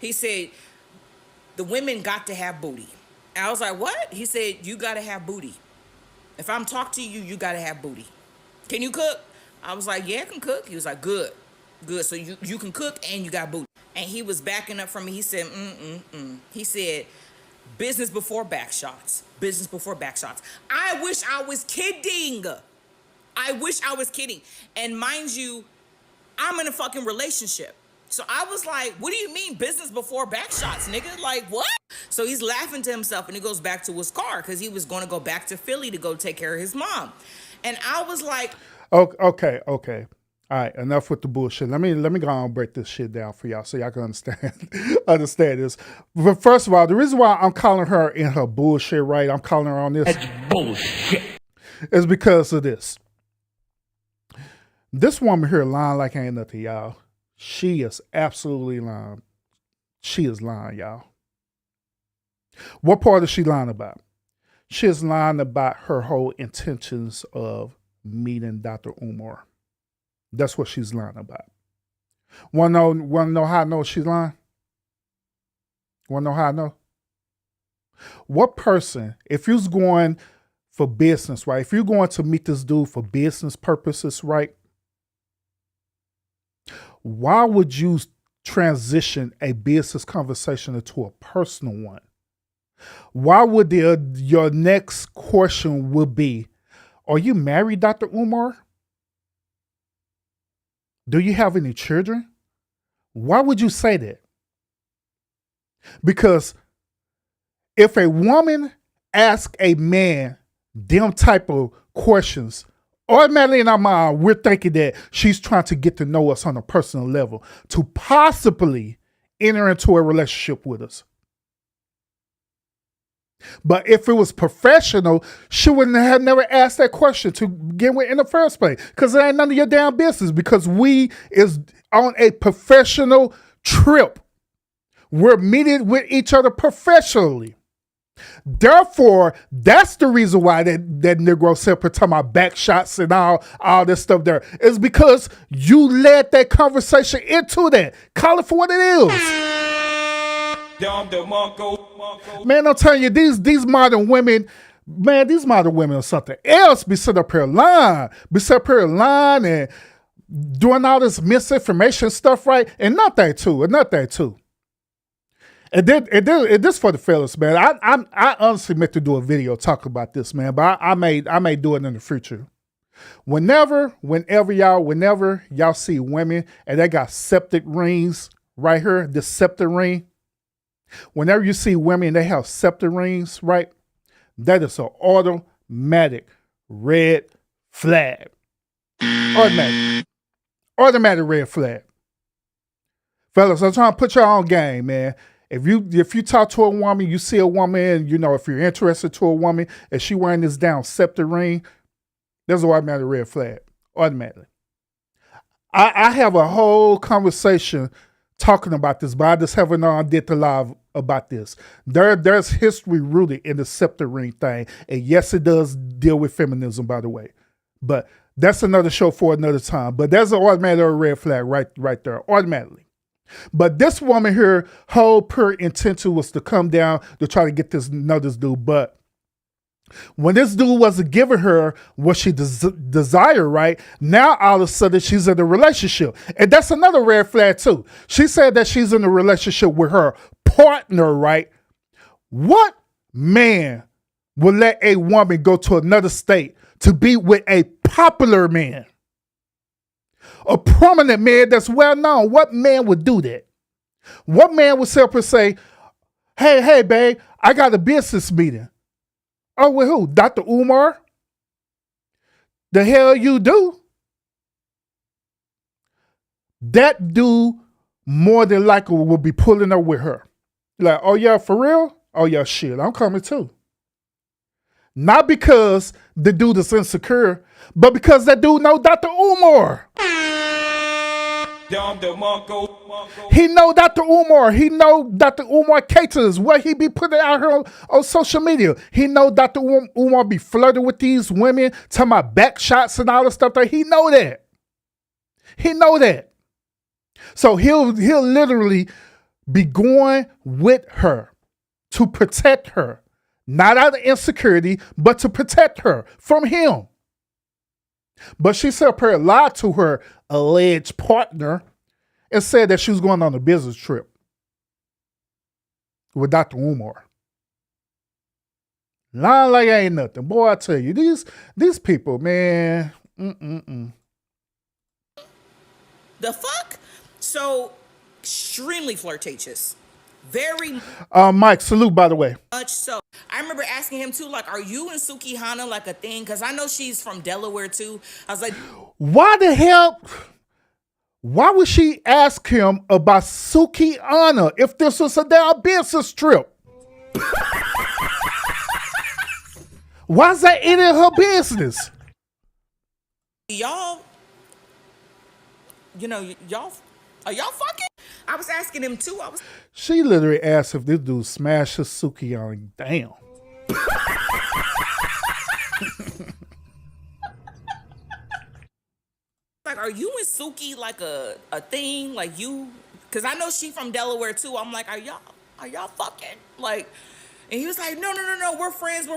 He said, the women got to have booty. And I was like, what? He said, you got to have booty. If I'm talking to you, you got to have booty. Can you cook? I was like, yeah, I can cook. He was like, good. So you can cook and you got booty. And he was backing up from me. He said, He said, business before back shots. Business before back shots. I wish I was kidding. And mind you, I'm in a fucking relationship. So I was like, what do you mean business before back shots, nigga? Like, what? So he's laughing to himself and he goes back to his car because he was going to go back to Philly to go take care of his mom. And I was like, Okay. All right, enough with the bullshit. Let me go on and break this shit down for y'all so y'all can understand this. But first of all, the reason why I'm calling her in her bullshit, right? I'm calling her on this. That's bullshit. Is because of this. This woman here lying like ain't nothing, y'all. She is absolutely lying. She is lying, y'all. What part is she lying about? She is lying about her whole intentions of meeting Dr. Umar. That's what she's lying about. Wanna know how I know she's lying? Wanna know how I know? What person, if you're going for business, right? If you're going to meet this dude for business purposes, right? Why would you transition a business conversation into a personal one? Why would your next question would be, are you married, Dr. Umar? Do you have any children? Why would you say that? Because if a woman asks a man them type of questions, automatically in our mind, we're thinking that she's trying to get to know us on a personal level to possibly enter into a relationship with us. But if it was professional, she wouldn't have never asked that question to begin with in the first place. Because it ain't none of your damn business. Because we is on a professional trip. We're meeting with each other professionally. Therefore, that's the reason why that Negro said talking about back shots and all this stuff there. It's because you led that conversation into that. Call it for what it is. Man, I'm telling you, these modern women, man, these modern women are something else. Be sitting up here lying. And doing all this misinformation stuff, right? And not that too. And this for the fellas, man. I honestly meant to do a video talking about this, man, but I may do it in the future. Whenever y'all see women and they got septic rings right here, the septic ring. Whenever you see women and they have septic rings, right? That is an automatic red flag. Automatic red flag. Fellas, I'm trying to put y'all on game, man. If you talk to a woman, you see a woman, you know, if you're interested to a woman and she wearing this down septic ring, there's an automatic red flag. Automatically. I have a whole conversation talking about this, but I just haven't did the live about this. There's history rooted in the septic ring thing. And yes, it does deal with feminism, by the way. But that's another show for another time. But there's an automatic red flag right there, automatically. But this woman here, whole pure intention was to come down to try to get this dude. But when this dude wasn't giving her what she desired, right? Now all of a sudden she's in a relationship. And that's another red flag too. She said that she's in a relationship with her partner, right? What man will let a woman go to another state to be with a popular man? A prominent man that's well known. What man would do that? What man would sit up and say, hey, babe, I got a business meeting. Oh, with who? Dr. Umar? The hell you do? That dude more than likely will be pulling up with her. Like, oh yeah, for real? Oh yeah, shit, I'm coming too. Not because the dude is insecure, but because that dude know Dr. Umar. He know Dr. Umar. He know Dr. Umar caters what he be putting out here on social media. He know Dr. Umar be flirting with these women, talking about back shots and all the stuff that he know that. He know that. So he'll literally be going with her to protect her. Not out of insecurity, but to protect her from him. But she said her lied to her alleged partner and said that she was going on a business trip with Dr. Umar. Lying like ain't nothing. Boy, I tell you, these people, man. The fuck? So extremely flirtatious. Very Mike, salute, by the way. much so. I remember asking him too, like, are you and Suki Hana like a thing? Because I know she's from Delaware too. I was like, Why the hell? Why would she ask him about Suki Anna if this was a damn business trip? Why is that any of her business? y'all, y'all, are y'all fucking? I was asking him too. She literally asked if this dude smashes Suki Anna. Damn. Like, are you and Suki like a thing? Like you, because I know she from Delaware too. I'm like, are y'all fucking? Like, and he was like, no, we're friends,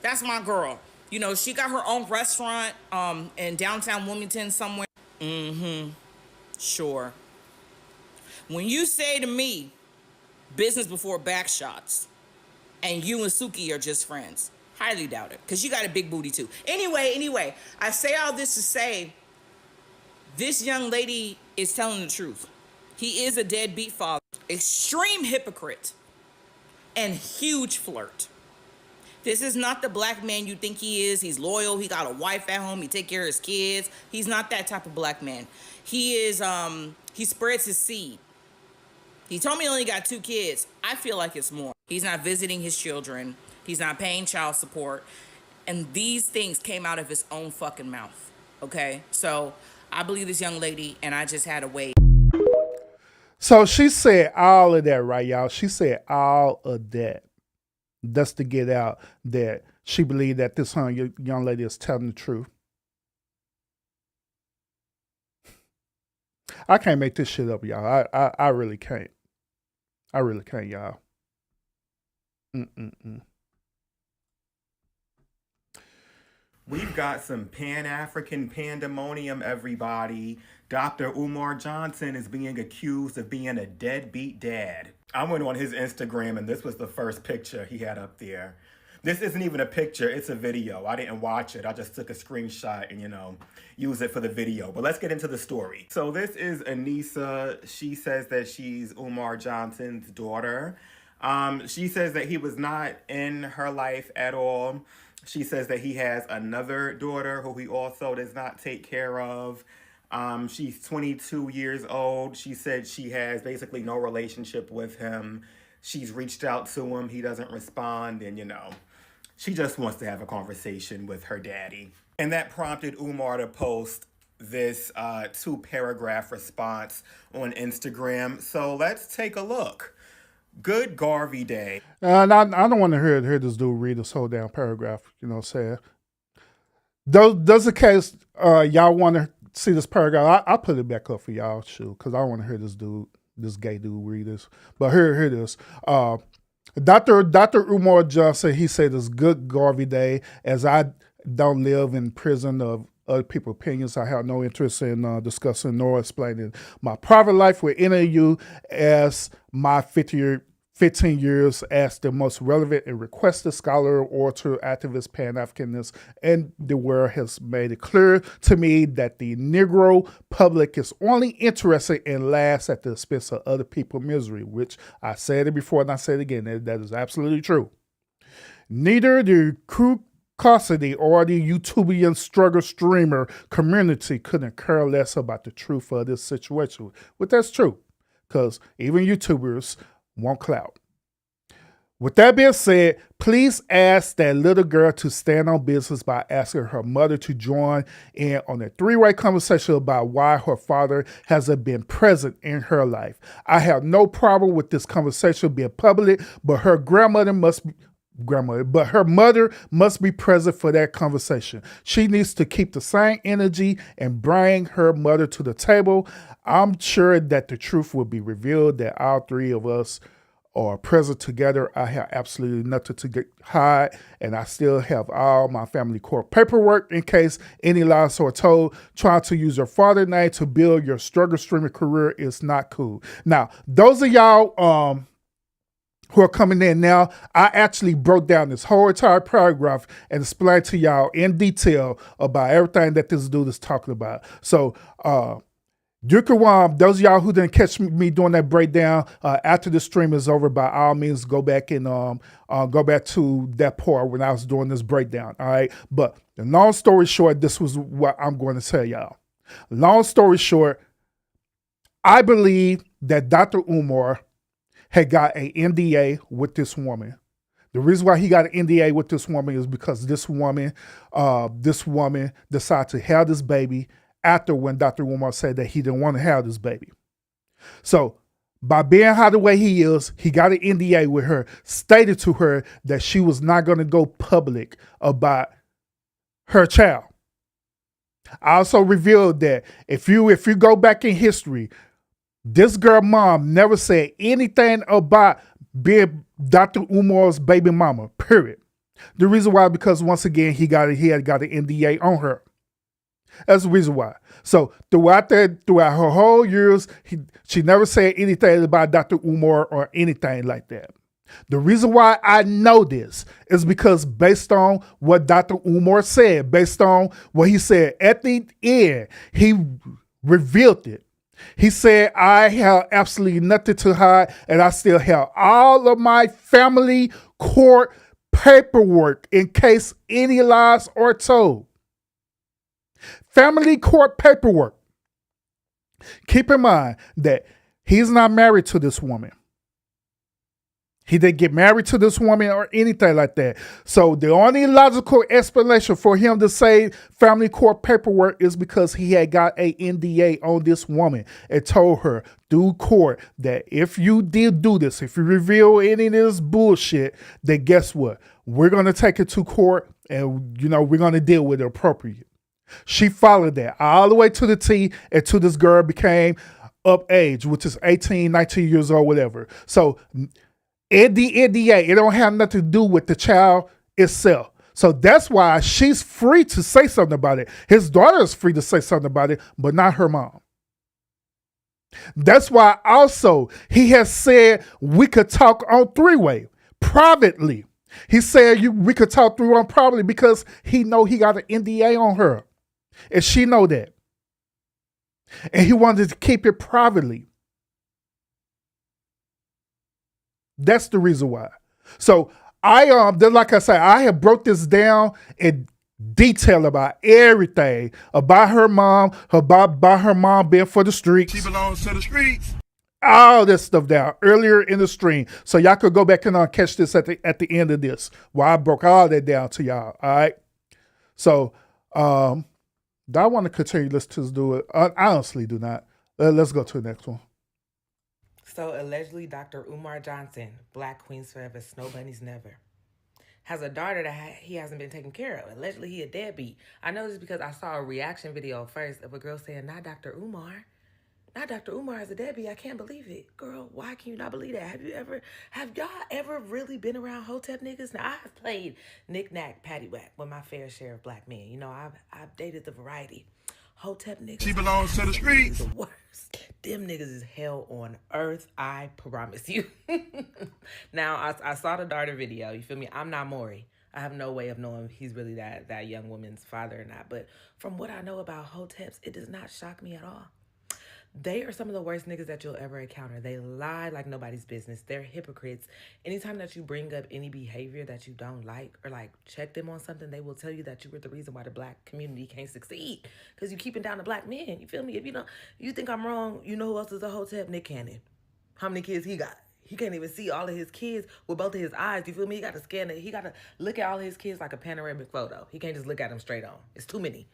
That's my girl. She got her own restaurant in downtown Wilmington somewhere. Sure. When you say to me, business before back shots, and you and Suki are just friends, highly doubt it, because you got a big booty too. Anyway, I say all this to say, this young lady is telling the truth. He is a deadbeat father, extreme hypocrite, and huge flirt. This is not the black man you think he is. He's loyal. He got a wife at home. He take care of his kids. He's not that type of black man. He is, he spreads his seed. He told me he only got 2 kids. I feel like it's more. He's not visiting his children. He's not paying child support. And these things came out of his own fucking mouth. Okay? So I believe this young lady, and I just had to wait. So she said all of that, right, y'all? She said all of that. That's to get out that she believed that this young lady is telling the truth. I can't make this shit up, y'all. I really can't. I really can't, y'all. We've got some Pan-African pandemonium, everybody. Dr. Umar Johnson is being accused of being a deadbeat dad. I went on his Instagram and this was the first picture he had up there. This isn't even a picture, it's a video. I didn't watch it. I just took a screenshot and, use it for the video. But let's get into the story. So this is Anissa. She says that she's Umar Johnson's daughter. She says that he was not in her life at all. She says that he has another daughter who he also does not take care of. She's 22 years old. She said she has basically no relationship with him. She's reached out to him. He doesn't respond. And, she just wants to have a conversation with her daddy. And that prompted Umar to post this 2-paragraph response on Instagram. So let's take a look. Good Garvey Day. And I don't want to hear this dude read this whole damn paragraph, you know what I'm saying? Does the case, y'all want to see this paragraph? I'll put it back up for y'all, shoot, because I don't want to hear this gay dude read this. But here it is. Dr. Umar Johnson, he said this good Garvey Day, as I don't live in prison of other people's opinions. I have no interest in discussing nor explaining my private life with any of you, as my 15 years as the most relevant and requested scholar, orator, activist, Pan-Africanist in the world has made it clear to me that the Negro public is only interested in laughs at the expense of other people's misery, which I said it before and I say it again. That is absolutely true. Neither the Caucasity or the YouTubian struggle streamer community couldn't care less about the truth of this situation. But that's true, because even YouTubers want clout. With that being said, please ask that little girl to stand on business by asking her mother to join in on a 3-way conversation about why her father hasn't been present in her life. I have no problem with this conversation being public, but her mother must be present for that conversation. She needs to keep the same energy and bring her mother to the table. I'm sure that the truth will be revealed, that all 3 of us are present together. I have absolutely nothing to hide, and I still have all my family court paperwork in case any lies are told. Trying to use your father's name to build your struggle streaming career is not cool. Now, those of y'all who are coming in now, I actually broke down this whole entire paragraph and explained to y'all in detail about everything that this dude is talking about. So You can, those of y'all who didn't catch me doing that breakdown, after the stream is over, by all means, go back and go back to that part when I was doing this breakdown. All right. But the long story short, this was what I'm going to tell y'all. Long story short, I believe that Dr. Umar had got an NDA with this woman. The reason why he got an NDA with this woman is because this woman decided to have this baby after when Dr. Umar said that he didn't want to have this baby. So by being how the way he is, he got an NDA with her, stated to her that she was not going to go public about her child. I also revealed that if you go back in history, this girl mom never said anything about being Dr. Umar's baby mama, period. The reason why, because once again, he had got an NDA on her. That's the reason why. So throughout her whole years, she never said anything about Dr. Umar or anything like that. The reason why I know this is because based on what Dr. Umar said, based on what he said at the end, he revealed it. He said, I have absolutely nothing to hide, and I still have all of my family court paperwork in case any lies are told. Family court paperwork. Keep in mind that he's not married to this woman. He didn't get married to this woman or anything like that. So the only logical explanation for him to say family court paperwork is because he had got a NDA on this woman and told her through court that if you did do this, if you reveal any of this bullshit, then guess what? We're going to take it to court and, we're going to deal with it appropriately. She followed that all the way to the T until this girl became of age, which is 18, 19 years old, whatever. So in the NDA, it don't have nothing to do with the child itself. So that's why she's free to say something about it. His daughter is free to say something about it, but not her mom. That's why also he has said we could talk on three-way privately. He said we could talk through on privately because he know he got an NDA on her. And she know that. And he wanted to keep it privately. That's the reason why. So like I said, I have broke this down in detail about everything, about her mom, about her mom being for the streets. She belongs to the streets. All this stuff down earlier in the stream. So y'all could go back and catch this at the end of this, where I broke all that down to y'all. All right. So do I want to continue? Let's just do it. I honestly do not. Let's go to the next one. So allegedly, Dr. Umar Johnson, Black Queens Forever, Snow Bunnies Never, has a daughter that he hasn't been taken care of. Allegedly, he a deadbeat. I know this because I saw a reaction video first of a girl saying, not Dr. Umar. Not Dr. Umar is a deadbeat. I can't believe it. Girl, why can you not believe that? Have y'all ever really been around Hotep niggas? Now, I have played knick-knack, paddywhack with my fair share of black men. I've dated the variety. Hotep niggas. She belongs to the streets. The worst. Them niggas is hell on earth, I promise you. Now, I saw the daughter video. You feel me? I'm not Maury. I have no way of knowing if he's really that young woman's father or not. But from what I know about Hoteps, it does not shock me at all. They are some of the worst niggas that you'll ever encounter. They lie like nobody's business. They're hypocrites. Anytime that you bring up any behavior that you don't like or check them on something, they will tell you that you were the reason why the black community can't succeed. Because you keeping down the black men. You feel me? If you think I'm wrong, you know who else is a Hotep? Nick Cannon. How many kids he got? He can't even see all of his kids with both of his eyes. You feel me? He got to scan it. He got to look at all of his kids like a panoramic photo. He can't just look at them straight on. It's too many.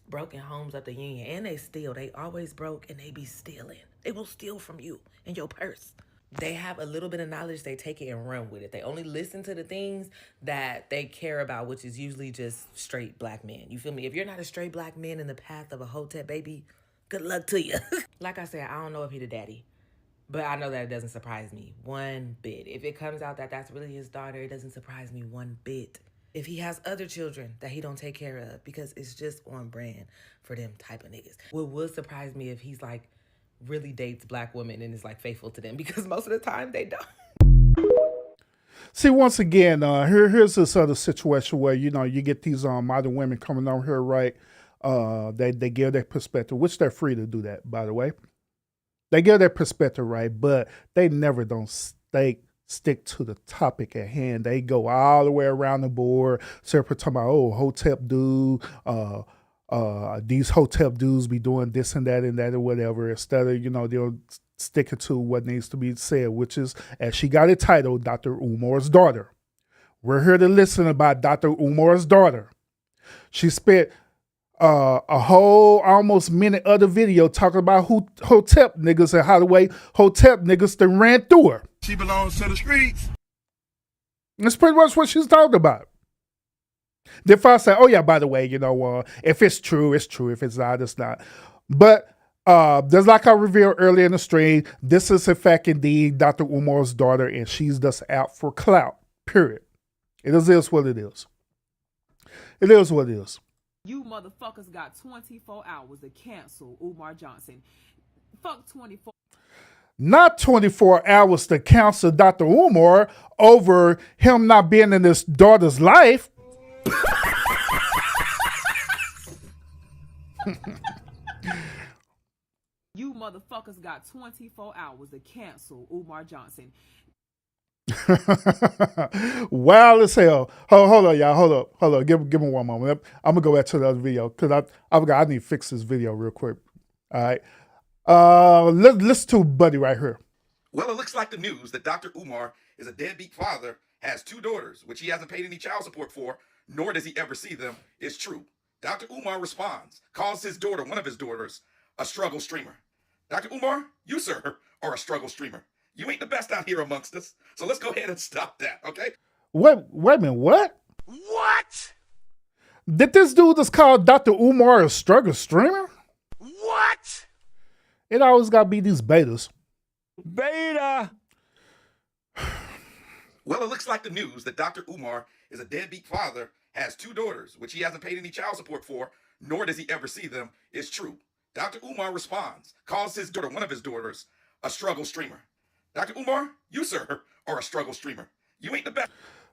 Broken homes of the union, and they always broke, and they be stealing. They will steal from you in your purse. They have a little bit of knowledge, they take it and run with it. They only listen to the things that they care about, which is usually just straight black men. You feel me? If you're not a straight black man in the path of a Hotep, baby, good luck to you. Like I said, I don't know if he the daddy, but I know that it doesn't surprise me one bit. If it comes out that that's really his daughter, it doesn't surprise me one bit. If he has other children that he don't take care of, because it's just on brand for them type of niggas. What would surprise me if he's really dates black women and is faithful to them, because most of the time they don't. See, once again, here's this other situation where, you get these modern women coming over here, right? They give their perspective, which they're free to do that, by the way. They give their perspective, right? But they never don't stick to the topic at hand. They go all the way around the board. So they're talking about, oh, Hotep dude, these Hotep dudes be doing this and that or whatever, instead of, they're sticking to what needs to be said, which is, as she got it titled, Dr. Umar's daughter. We're here to listen about Dr. Umar's daughter. She spent a whole almost minute of the video talking about who Hotep niggas and how the way Hotep niggas done ran through her. She belongs to the streets. That's pretty much what she's talking about. Then if I say, oh yeah, by the way, if it's true, it's true. If it's not, it's not. But just like I revealed earlier in the stream, this is in fact indeed Dr. Umar's daughter, and she's just out for clout, period. It is what it is. It is what it is. You motherfuckers got 24 hours to cancel Umar Johnson. Fuck 24. Not 24 hours to cancel Dr. Umar over him not being in his daughter's life. You motherfuckers got 24 hours to cancel Umar Johnson. Wild as hell. Hold on, y'all. Hold up. Give me one moment. I'm gonna go back to the other video because I need to fix this video real quick. All right. Listen to Buddy right here. Well, it looks like the news that Dr. Umar is a deadbeat father, has 2 daughters, which he hasn't paid any child support for, nor does he ever see them, is true. Dr. Umar responds, calls his daughter, one of his daughters, a struggle streamer. Dr. Umar, you, sir, are a struggle streamer. You ain't the best out here amongst us, so let's go ahead and stop that, okay? Wait a minute, what? What? Did this dude just call Dr. Umar a struggle streamer? What? It always gotta be these betas. Beta. Well, it looks like the news that Dr. Umar is a deadbeat father, has 2 daughters, which he hasn't paid any child support for, nor does he ever see them, is true. Dr. Umar responds, calls his daughter, one of his daughters, a struggle streamer. Dr. Umar, you, sir, are a struggle streamer. You ain't the best.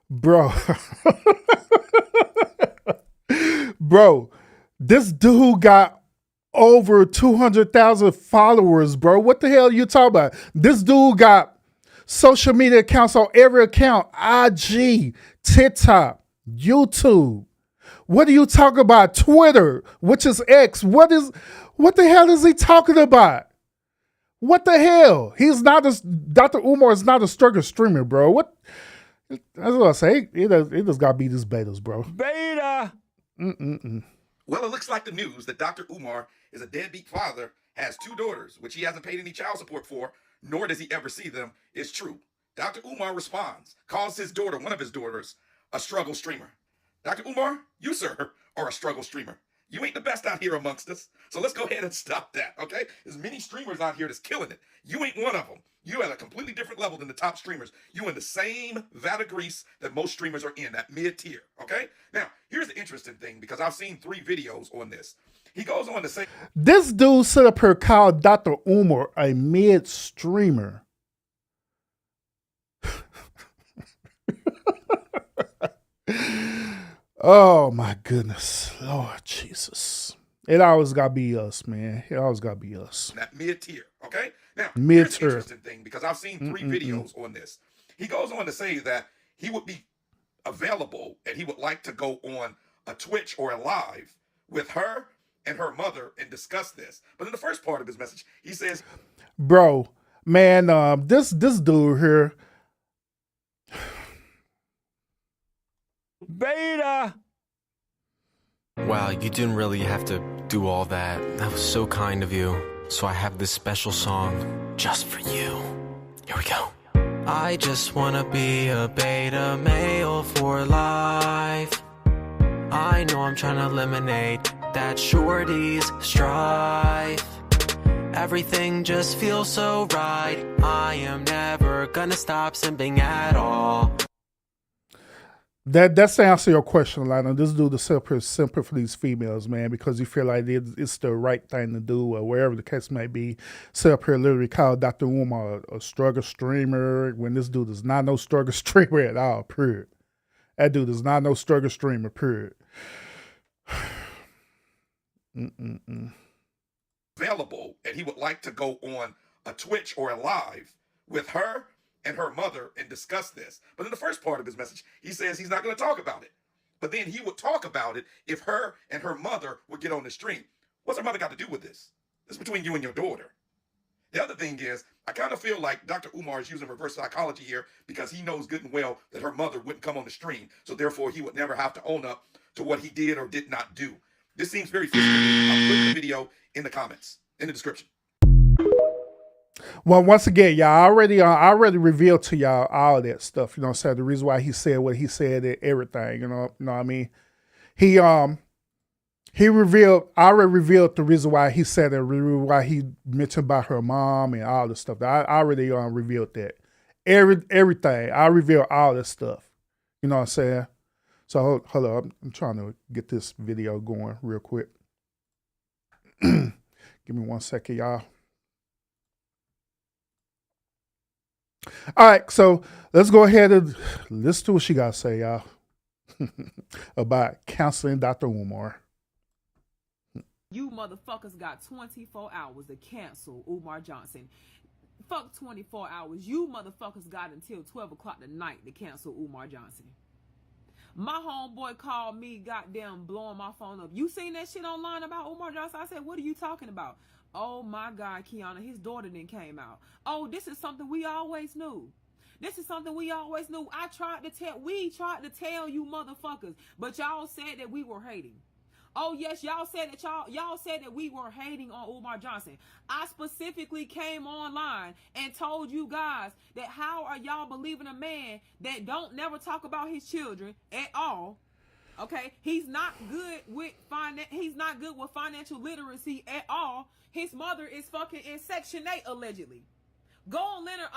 Bro. Bro, this dude got over 200,000 followers, bro. What the hell are you talking about? This dude got social media accounts on every account. IG, TikTok, YouTube. What are you talking about? Twitter, which is X. What the hell is he talking about? What the hell? Dr. Umar is not a struggle streamer, bro. What? That's what I say. It just gotta be these betas, bro. Beta. Well, it looks like the news that Dr. Umar is a deadbeat father, has 2 daughters, which he hasn't paid any child support for, nor does he ever see them, is true. Dr. Umar responds, calls his daughter, one of his daughters, a struggle streamer. Dr. Umar, you, sir, are a struggle streamer. You ain't the best out here amongst us, so let's go ahead and stop that, okay? There's many streamers out here that's killing it. You ain't one of them. You at a completely different level than the top streamers. You in the same vat of grease that most streamers are in, that mid-tier, okay? Now, here's the interesting thing, because I've seen 3 videos on this. He goes on to say, this dude set up here called Dr. Umar a mid-streamer. Oh my goodness. Lord Jesus. It always gotta be us, man. It always gotta be us. that mid-tier, okay? Now, here's the Mid-tier. interesting thing, because I've seen 3 videos on this. He goes on to say that he would be available and he would like to go on a Twitch or a live with her and her mother and discuss this. But in the first part of his message, he says, Bro, man, this dude here. Beta. Wow, you didn't really have to do all that. That was so kind of you. So I have this special song just for you. Here we go. I just wanna be a beta male for life. I know I'm trying to eliminate that shorty's strife. Everything just feels so right. I am never gonna stop simping at all. That's the answer to your question, Lionel. This dude is simple for these females, man, because you feel like it's the right thing to do, or wherever the case may be. Set up here literally called Dr. Umar a struggle streamer, when this dude is not no struggle streamer at all, period. That dude is not no struggle streamer, period. available and he would like to go on a Twitch or a live with her and her mother and discuss this. But in the first part of his message, he says he's not going to talk about it. But then he would talk about it if her and her mother would get on the stream. What's her mother got to do with this? This is between you and your daughter. The other thing is, I kind of feel like Dr. Umar is using reverse psychology here because he knows good and well that her mother wouldn't come on the stream. So therefore, he would never have to own up to what he did or did not do. This seems very fishy to me. I'll put the video in the comments, in the description. Well, once again, y'all, I already revealed to y'all all that stuff. You know what I'm saying? The reason why he said what he said and everything. You know what I mean? I already revealed the reason why he said it, why he mentioned about her mom and all this stuff. I already revealed that. Everything. I revealed all this stuff. You know what I'm saying? So hold on, I'm trying to get this video going real quick. Give me 1 second, y'all. All right, so let's go ahead and listen to what she got to say, y'all, about counseling Dr. Umar. You motherfuckers got 24 hours to cancel Umar Johnson. Fuck 24 hours. You motherfuckers got until 12 o'clock tonight to cancel Umar Johnson. My homeboy called me, goddamn, blowing my phone up. You seen that shit online about Umar Johnson? I said, what are you talking about? Oh my God, Kiana, his daughter then came out. Oh, this is something we always knew. This is something we always knew. We tried to tell you motherfuckers, but y'all said that we were hating. Oh yes, y'all said that y'all said that we were hating on Umar Johnson. I specifically came online and told you guys that how are y'all believing a man that don't never talk about his children at all? Okay, he's not good with financial literacy at all. His mother is fucking in Section 8 allegedly. Go on, Leonard.